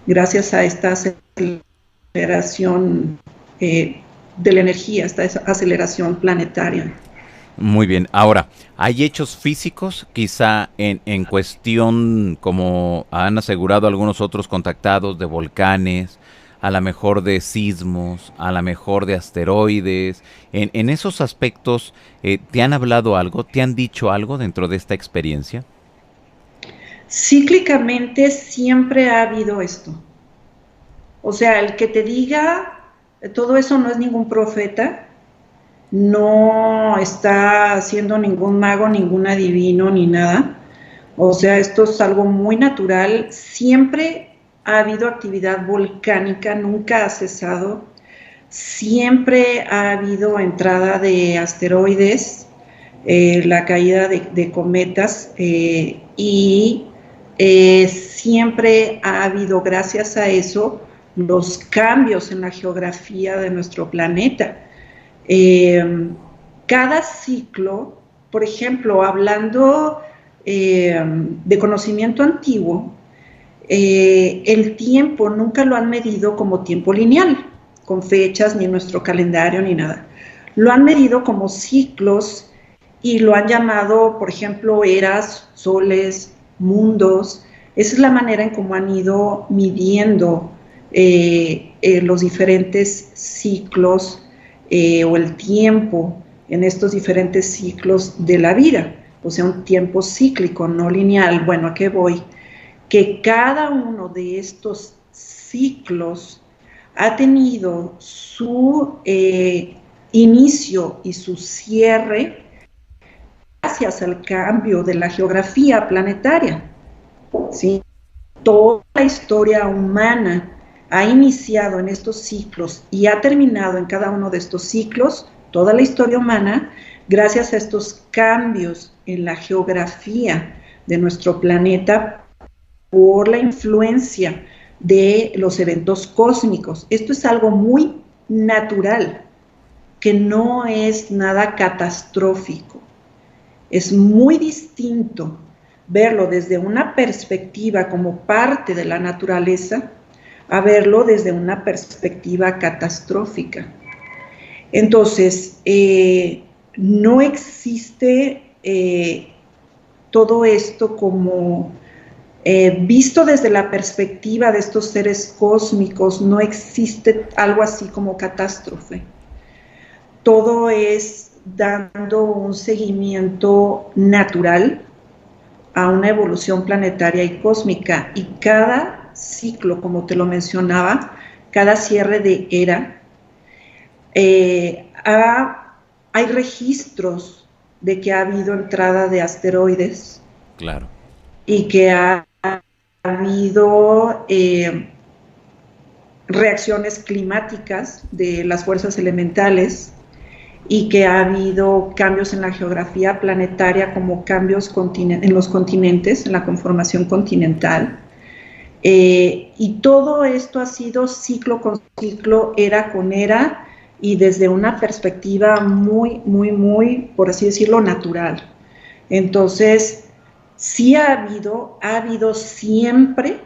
gracias a esta aceleración de la energía, esta aceleración planetaria. Muy bien. Ahora, ¿hay hechos físicos, quizá en cuestión, como han asegurado algunos otros contactados, de volcanes, a lo mejor de sismos, a lo mejor de asteroides? En esos aspectos, ¿te han hablado algo? ¿Te han dicho algo dentro de esta experiencia? Cíclicamente siempre ha habido esto. O sea, el que te diga todo eso no es ningún profeta, no está haciendo ningún mago, ningún adivino, ni nada. O sea, esto es algo muy natural. Siempre ha habido actividad volcánica, nunca ha cesado. Siempre ha habido entrada de asteroides, la caída de cometas y siempre ha habido, gracias a eso, los cambios en la geografía de nuestro planeta. Cada ciclo, por ejemplo, hablando de conocimiento antiguo, el tiempo nunca lo han medido como tiempo lineal, con fechas, ni en nuestro calendario, ni nada. Lo han medido como ciclos y lo han llamado, por ejemplo, eras, soles, mundos. Esa es la manera en cómo han ido midiendo los diferentes ciclos o el tiempo en estos diferentes ciclos de la vida, o sea, un tiempo cíclico, no lineal. Bueno, ¿a qué voy? Que cada uno de estos ciclos ha tenido su inicio y su cierre gracias al cambio de la geografía planetaria, ¿sí? Toda la historia humana ha iniciado en estos ciclos y ha terminado en cada uno de estos ciclos, toda la historia humana, gracias a estos cambios en la geografía de nuestro planeta por la influencia de los eventos cósmicos. Esto es algo muy natural, que no es nada catastrófico. Es muy distinto verlo desde una perspectiva como parte de la naturaleza a verlo desde una perspectiva catastrófica. Entonces, no existe todo esto como visto desde la perspectiva de estos seres cósmicos, no existe algo así como catástrofe. Todo es dando un seguimiento natural a una evolución planetaria y cósmica, y cada ciclo, como te lo mencionaba, cada cierre de era, hay registros de que ha habido entrada de asteroides. Claro. Y que ha habido reacciones climáticas de las fuerzas elementales, y que ha habido cambios en la geografía planetaria, como cambios en los continentes, en la conformación continental. Y todo esto ha sido ciclo con ciclo, era con era, y desde una perspectiva muy, muy, muy, por así decirlo, natural. Entonces, sí ha habido siempre,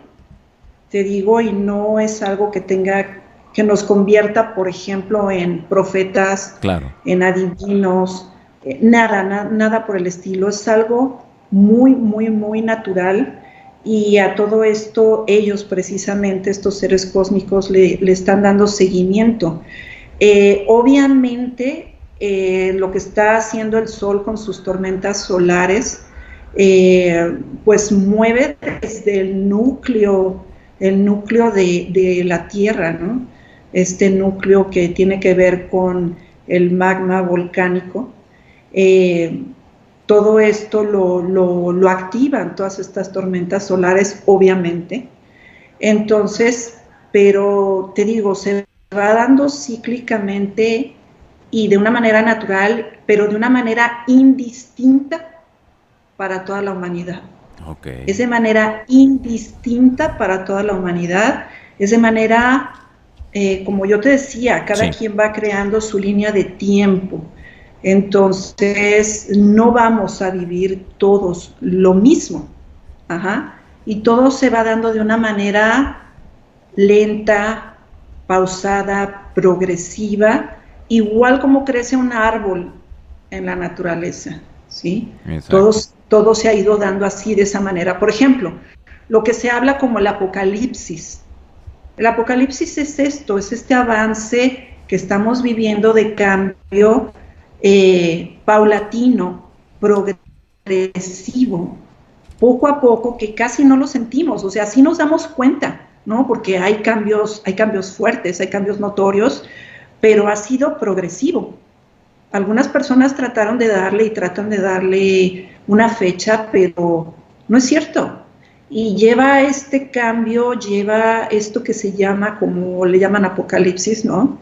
te digo, y no es algo que nos convierta, por ejemplo, en profetas, claro, en adivinos, nada por el estilo. Es algo muy, muy, muy natural, y a todo esto ellos precisamente, estos seres cósmicos, le están dando seguimiento. Obviamente, lo que está haciendo el Sol con sus tormentas solares, pues mueve desde el núcleo de la Tierra, ¿no? Este núcleo que tiene que ver con el magma volcánico, todo esto lo activan todas estas tormentas solares, obviamente. Entonces, pero te digo, se va dando cíclicamente y de una manera natural, pero de una manera indistinta para toda la humanidad. Okay. Es de manera indistinta para toda la humanidad, es de manera, como yo te decía, cada quien va creando su línea de tiempo. Entonces, no vamos a vivir todos lo mismo. Y todo se va dando de una manera lenta, pausada, progresiva, igual como crece un árbol en la naturaleza, ¿sí? Todo se ha ido dando así, de esa manera. Por ejemplo, lo que se habla como el apocalipsis. El apocalipsis es esto, es este avance que estamos viviendo de cambio paulatino, progresivo, poco a poco, que casi no lo sentimos. O sea, sí nos damos cuenta, ¿no? Porque hay cambios fuertes, hay cambios notorios, pero ha sido progresivo. Algunas personas tratan de darle una fecha, pero no es cierto. Y lleva este cambio, lleva esto que se llama, como le llaman apocalipsis, ¿no?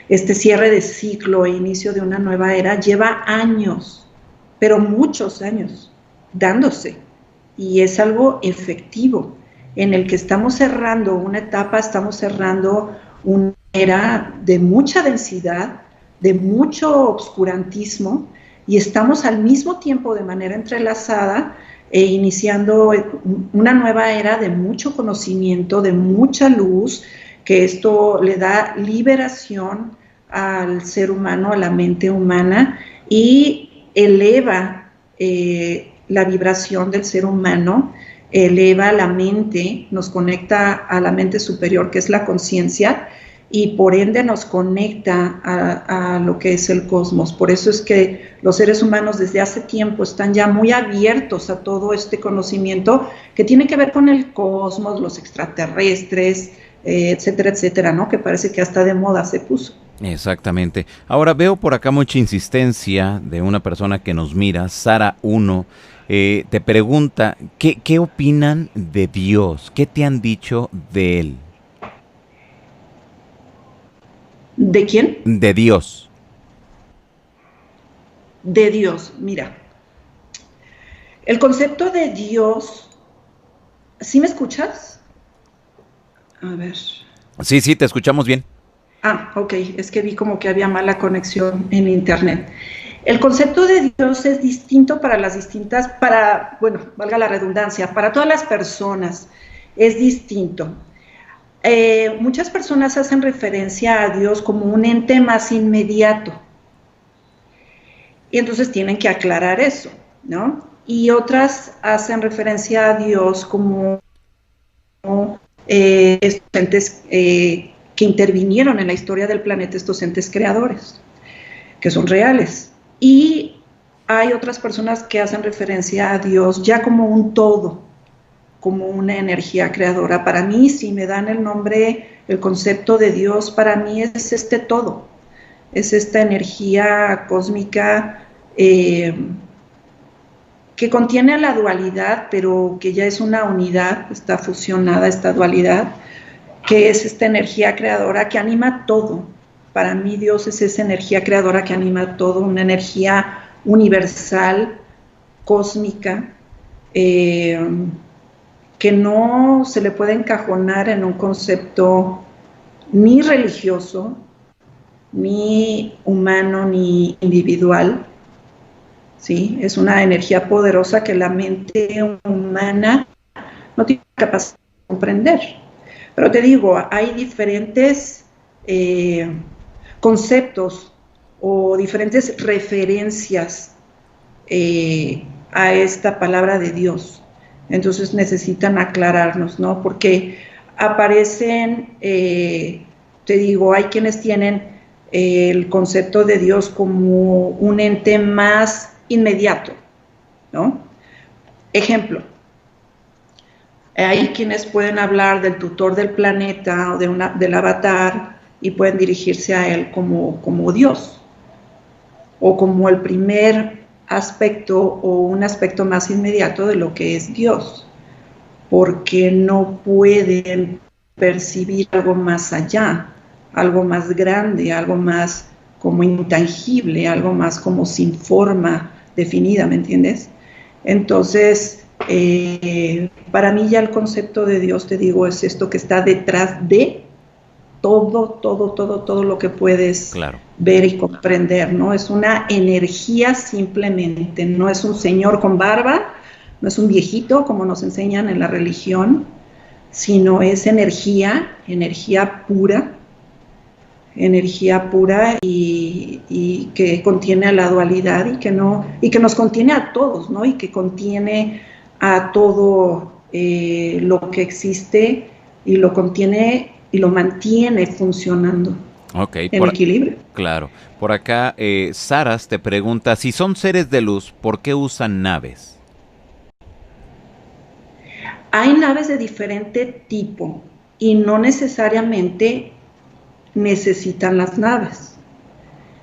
Este cierre de ciclo e inicio de una nueva era, lleva años, pero muchos años, dándose. Y es algo efectivo, en el que estamos cerrando una etapa, estamos cerrando una era de mucha densidad, de mucho obscurantismo, y estamos al mismo tiempo de manera entrelazada iniciando una nueva era de mucho conocimiento, de mucha luz, que esto le da liberación al ser humano, a la mente humana, y eleva la vibración del ser humano, eleva la mente, nos conecta a la mente superior, que es la conciencia, y por ende nos conecta a lo que es el cosmos. Por eso es que los seres humanos desde hace tiempo están ya muy abiertos a todo este conocimiento que tiene que ver con el cosmos, los extraterrestres, etcétera, etcétera, ¿no? Que parece que hasta de moda se puso. Exactamente. Ahora veo por acá mucha insistencia de una persona que nos mira, Sara 1, te pregunta, ¿qué opinan de Dios? ¿Qué te han dicho de él? ¿De quién? De Dios. De Dios. Mira, el concepto de Dios, ¿sí me escuchas? A ver. Sí, sí, te escuchamos bien. Ok, es que vi como que había mala conexión en internet. El concepto de Dios es distinto para las distintas, bueno, valga la redundancia, para todas las personas es distinto. Muchas personas hacen referencia a Dios como un ente más inmediato. Y entonces tienen que aclarar eso, ¿no? Y otras hacen referencia a Dios como estos entes que intervinieron en la historia del planeta, estos entes creadores, que son reales. Y hay otras personas que hacen referencia a Dios ya como un todo, como una energía creadora. Para mí, si me dan el nombre, el concepto de Dios, para mí es este todo, es esta energía cósmica que contiene la dualidad, pero que ya es una unidad, está fusionada esta dualidad, que es esta energía creadora que anima todo. Para mí Dios es esa energía creadora que anima todo, una energía universal, cósmica, que no se le puede encajonar en un concepto ni religioso, ni humano, ni individual. ¿Sí? Es una energía poderosa que la mente humana no tiene capacidad de comprender. Pero te digo, hay diferentes conceptos o diferentes referencias a esta palabra de Dios. Entonces necesitan aclararnos, ¿no? Porque aparecen, te digo, hay quienes tienen el concepto de Dios como un ente más inmediato, ¿no? Ejemplo, hay quienes pueden hablar del tutor del planeta o del avatar y pueden dirigirse a él como Dios o como el primer aspecto o un aspecto más inmediato de lo que es Dios, porque no pueden percibir algo más allá, algo más grande, algo más como intangible, algo más como sin forma definida, ¿me entiendes? Entonces, para mí ya el concepto de Dios, te digo, es esto que está detrás de todo lo que puedes ver y comprender, ¿no? Es una energía simplemente, no es un señor con barba, no es un viejito como nos enseñan en la religión, sino es energía pura y que contiene a la dualidad y que nos contiene a todos, ¿no? Y que contiene a todo lo que existe y lo contiene y lo mantiene funcionando en equilibrio. Claro. Por acá, Saras te pregunta, si son seres de luz, ¿por qué usan naves? Hay naves de diferente tipo y no necesariamente necesitan las naves.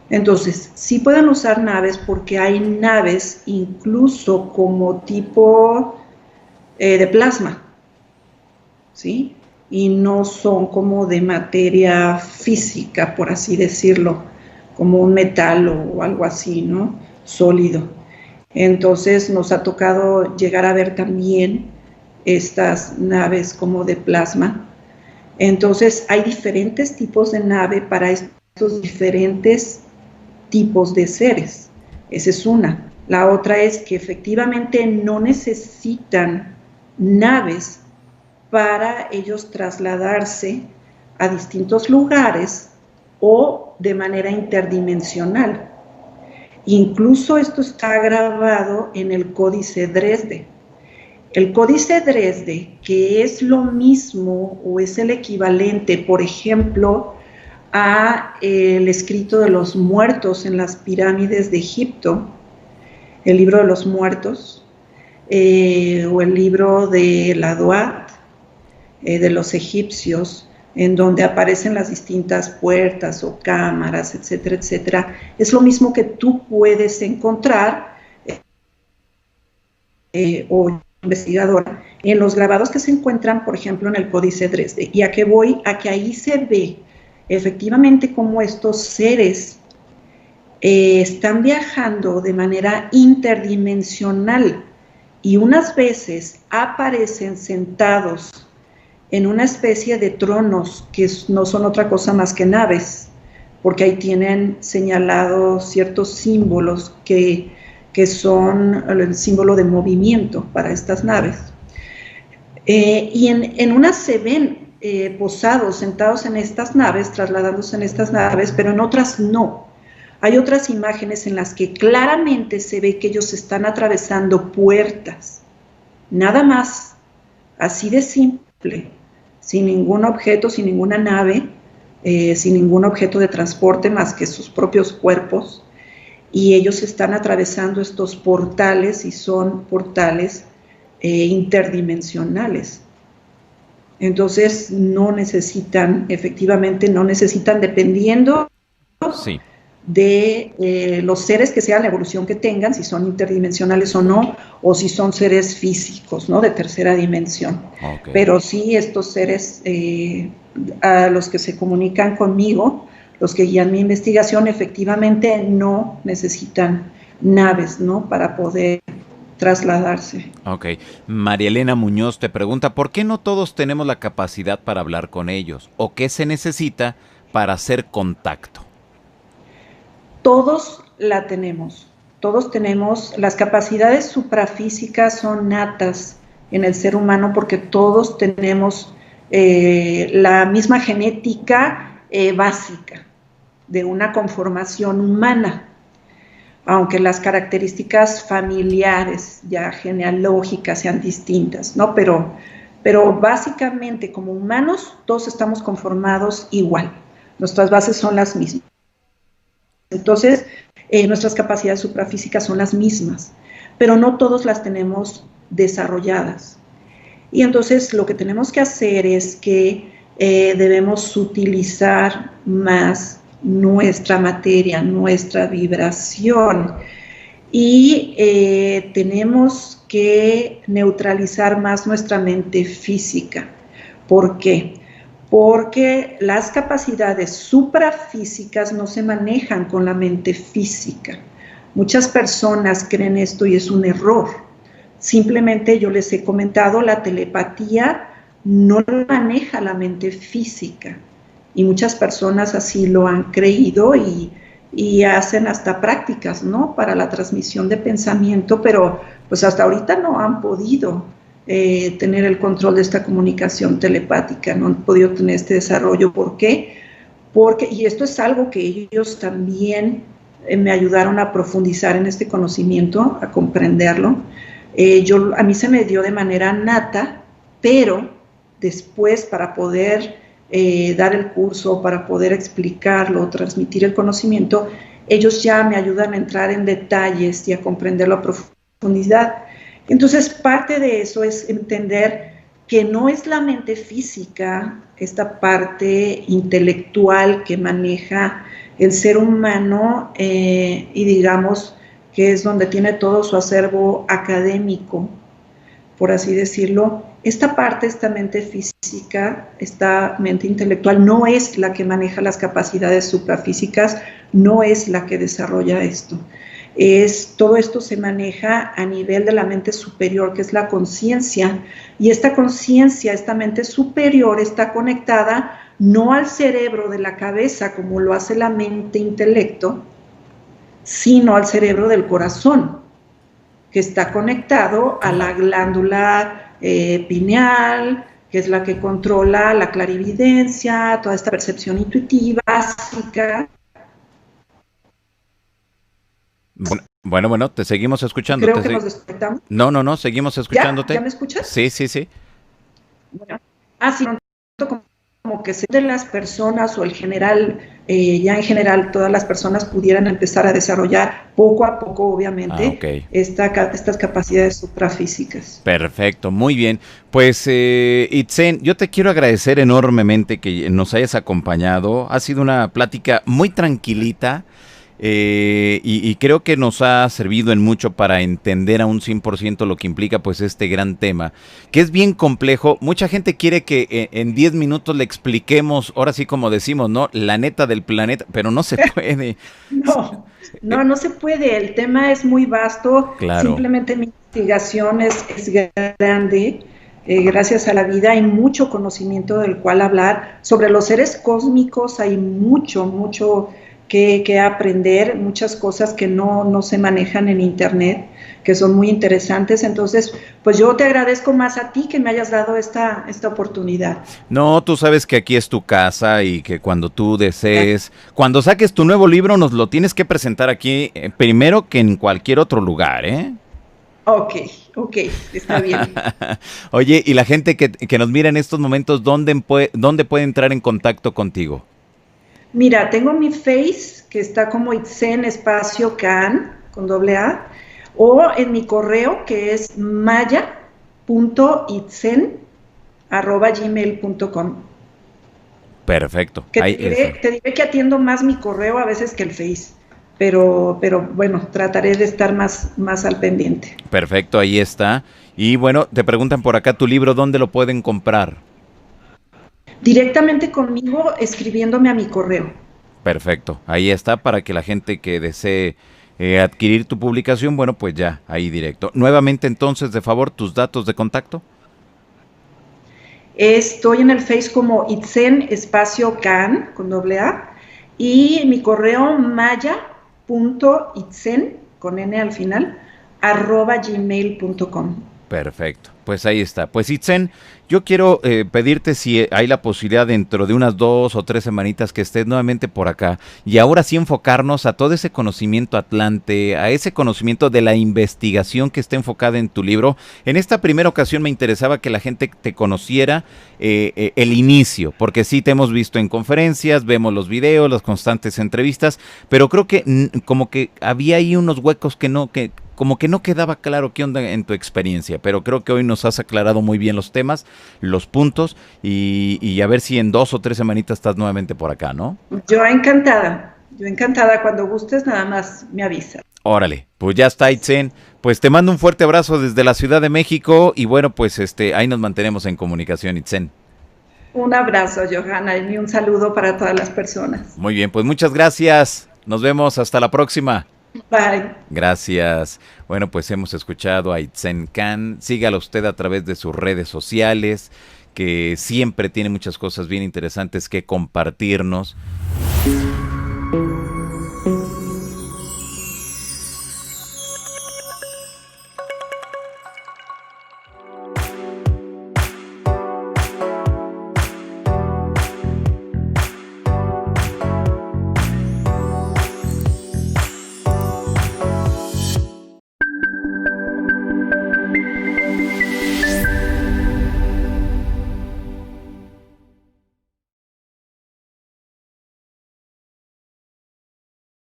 Entonces, sí pueden usar naves porque hay naves incluso como tipo de plasma, ¿sí? Y no son como de materia física, por así decirlo, como un metal o algo así, ¿no? Sólido. Entonces nos ha tocado llegar a ver también estas naves como de plasma. Entonces hay diferentes tipos de nave para estos diferentes tipos de seres. Esa es una. La otra es que efectivamente no necesitan naves para ellos trasladarse a distintos lugares o de manera interdimensional. Incluso esto está grabado en el Códice Dresde. El Códice Dresde, que es lo mismo o es el equivalente, por ejemplo, a el escrito de los muertos en las pirámides de Egipto, el libro de los muertos, o el libro de la Duat, de los egipcios, en donde aparecen las distintas puertas o cámaras, etcétera, etcétera, es lo mismo que tú puedes encontrar o investigadora en los grabados que se encuentran, por ejemplo, en el Códice Dresde. ¿Y a qué voy? A que ahí se ve efectivamente cómo estos seres están viajando de manera interdimensional y unas veces aparecen sentados en una especie de tronos que no son otra cosa más que naves, porque ahí tienen señalados ciertos símbolos que son el símbolo de movimiento para estas naves. Y en unas se ven posados, sentados en estas naves, trasladándose en estas naves, pero en otras no. Hay otras imágenes en las que claramente se ve que ellos están atravesando puertas, nada más, así de simple, sin ningún objeto, sin ninguna nave, sin ningún objeto de transporte más que sus propios cuerpos, y ellos están atravesando estos portales y son portales interdimensionales. Entonces no necesitan, efectivamente no necesitan, dependiendo sí. de los seres que sean, la evolución que tengan, si son interdimensionales o no, o si son seres físicos, ¿no? De tercera dimensión. Okay. Pero sí, estos seres a los que se comunican conmigo, los que guían mi investigación, efectivamente no necesitan naves, ¿no? Para poder trasladarse. Ok. María Elena Muñoz te pregunta, ¿por qué no todos tenemos la capacidad para hablar con ellos? ¿O qué se necesita para hacer contacto? Todos la tenemos. Todos tenemos, las capacidades suprafísicas son natas en el ser humano porque todos tenemos la misma genética básica de una conformación humana, aunque las características familiares, ya genealógicas, sean distintas, ¿no? Pero básicamente como humanos todos estamos conformados igual, nuestras bases son las mismas. Entonces, nuestras capacidades suprafísicas son las mismas, pero no todos las tenemos desarrolladas. Y entonces lo que tenemos que hacer es que debemos utilizar más nuestra materia, nuestra vibración, y tenemos que neutralizar más nuestra mente física. ¿Por qué? Porque las capacidades suprafísicas no se manejan con la mente física. Muchas personas creen esto y es un error. Simplemente yo les he comentado, la telepatía no maneja la mente física. Y muchas personas así lo han creído y hacen hasta prácticas, ¿no? Para la transmisión de pensamiento, pero pues hasta ahorita no han podido tener el control de esta comunicación telepática, no han podido tener este desarrollo. ¿Por qué? Porque, y esto es algo que ellos también me ayudaron a profundizar en este conocimiento, a comprenderlo. A mí se me dio de manera nata, pero después para poder dar el curso, para poder explicarlo, transmitir el conocimiento, ellos ya me ayudan a entrar en detalles y a comprenderlo a profundidad. Entonces, parte de eso es entender que no es la mente física, esta parte intelectual que maneja el ser humano y digamos que es donde tiene todo su acervo académico, por así decirlo. Esta parte, esta mente física, esta mente intelectual no es la que maneja las capacidades suprafísicas, no es la que desarrolla esto. Todo esto se maneja a nivel de la mente superior, que es la conciencia, y esta conciencia, esta mente superior está conectada no al cerebro de la cabeza como lo hace la mente intelecto, sino al cerebro del corazón, que está conectado a la glándula pineal, que es la que controla la clarividencia, toda esta percepción intuitiva básica. Bueno, te seguimos escuchando. Creo que nos despertamos. No, seguimos escuchándote. ¿Ya me escuchas? Sí. Bueno, sí, como que de las personas o el general, ya en general todas las personas pudieran empezar a desarrollar poco a poco, obviamente, okay, estas capacidades suprafísicas. Perfecto, muy bien. Pues Itzen, yo te quiero agradecer enormemente que nos hayas acompañado. Ha sido una plática muy tranquilita. Y creo que nos ha servido en mucho para entender a un 100% lo que implica pues este gran tema, que es bien complejo. Mucha gente quiere que en 10 minutos le expliquemos, ahora sí como decimos, ¿no? La neta del planeta, pero no se puede. No se puede. El tema es muy vasto. Claro. Simplemente mi investigación es grande. Gracias a la vida hay mucho conocimiento del cual hablar. Sobre los seres cósmicos hay mucho que aprender, muchas cosas que no se manejan en internet, que son muy interesantes. Entonces, pues yo te agradezco más a ti que me hayas dado esta oportunidad. No, tú sabes que aquí es tu casa y que cuando tú desees, cuando saques tu nuevo libro nos lo tienes que presentar aquí primero que en cualquier otro lugar, ¿eh? Ok, está bien. Oye, y la gente que nos mira en estos momentos, ¿dónde puede entrar en contacto contigo? Mira, tengo mi Face, que está como Itzen espacio Can, con doble A, o en mi correo, que es maya.itzen@gmail.com. Perfecto. Que Ahí está. te diré que atiendo más mi correo a veces que el Face, pero bueno, trataré de estar más al pendiente. Perfecto, ahí está. Y bueno, te preguntan por acá tu libro, ¿dónde lo pueden comprar? Directamente conmigo, escribiéndome a mi correo. Perfecto, ahí está para que la gente que desee adquirir tu publicación, bueno, pues ya, ahí directo. Nuevamente entonces, de favor, tus datos de contacto. Estoy en el Face como Itzen espacio Can, con doble A, y mi correo maya.itzen, con N al final, @gmail.com. Perfecto, pues ahí está. Pues Itzen, yo quiero pedirte si hay la posibilidad dentro de unas 2 o 3 semanitas que estés nuevamente por acá y ahora sí enfocarnos a todo ese conocimiento atlante, a ese conocimiento de la investigación que está enfocada en tu libro. En esta primera ocasión me interesaba que la gente te conociera el inicio, porque sí te hemos visto en conferencias, vemos los videos, las constantes entrevistas, pero creo que como que había ahí unos huecos que como que no quedaba claro qué onda en tu experiencia, pero creo que hoy nos has aclarado muy bien los temas, los puntos, y a ver si en 2 o 3 semanitas estás nuevamente por acá, ¿no? Yo encantada, cuando gustes nada más me avisa. Órale, pues ya está, Itzen. Pues te mando un fuerte abrazo desde la Ciudad de México y bueno, pues ahí nos mantenemos en comunicación, Itzen. Un abrazo, Johanna, y un saludo para todas las personas. Muy bien, pues muchas gracias. Nos vemos hasta la próxima. Bye. Gracias. Bueno, pues hemos escuchado a Itzen Can. Sígala usted a través de sus redes sociales, que siempre tiene muchas cosas bien interesantes que compartirnos.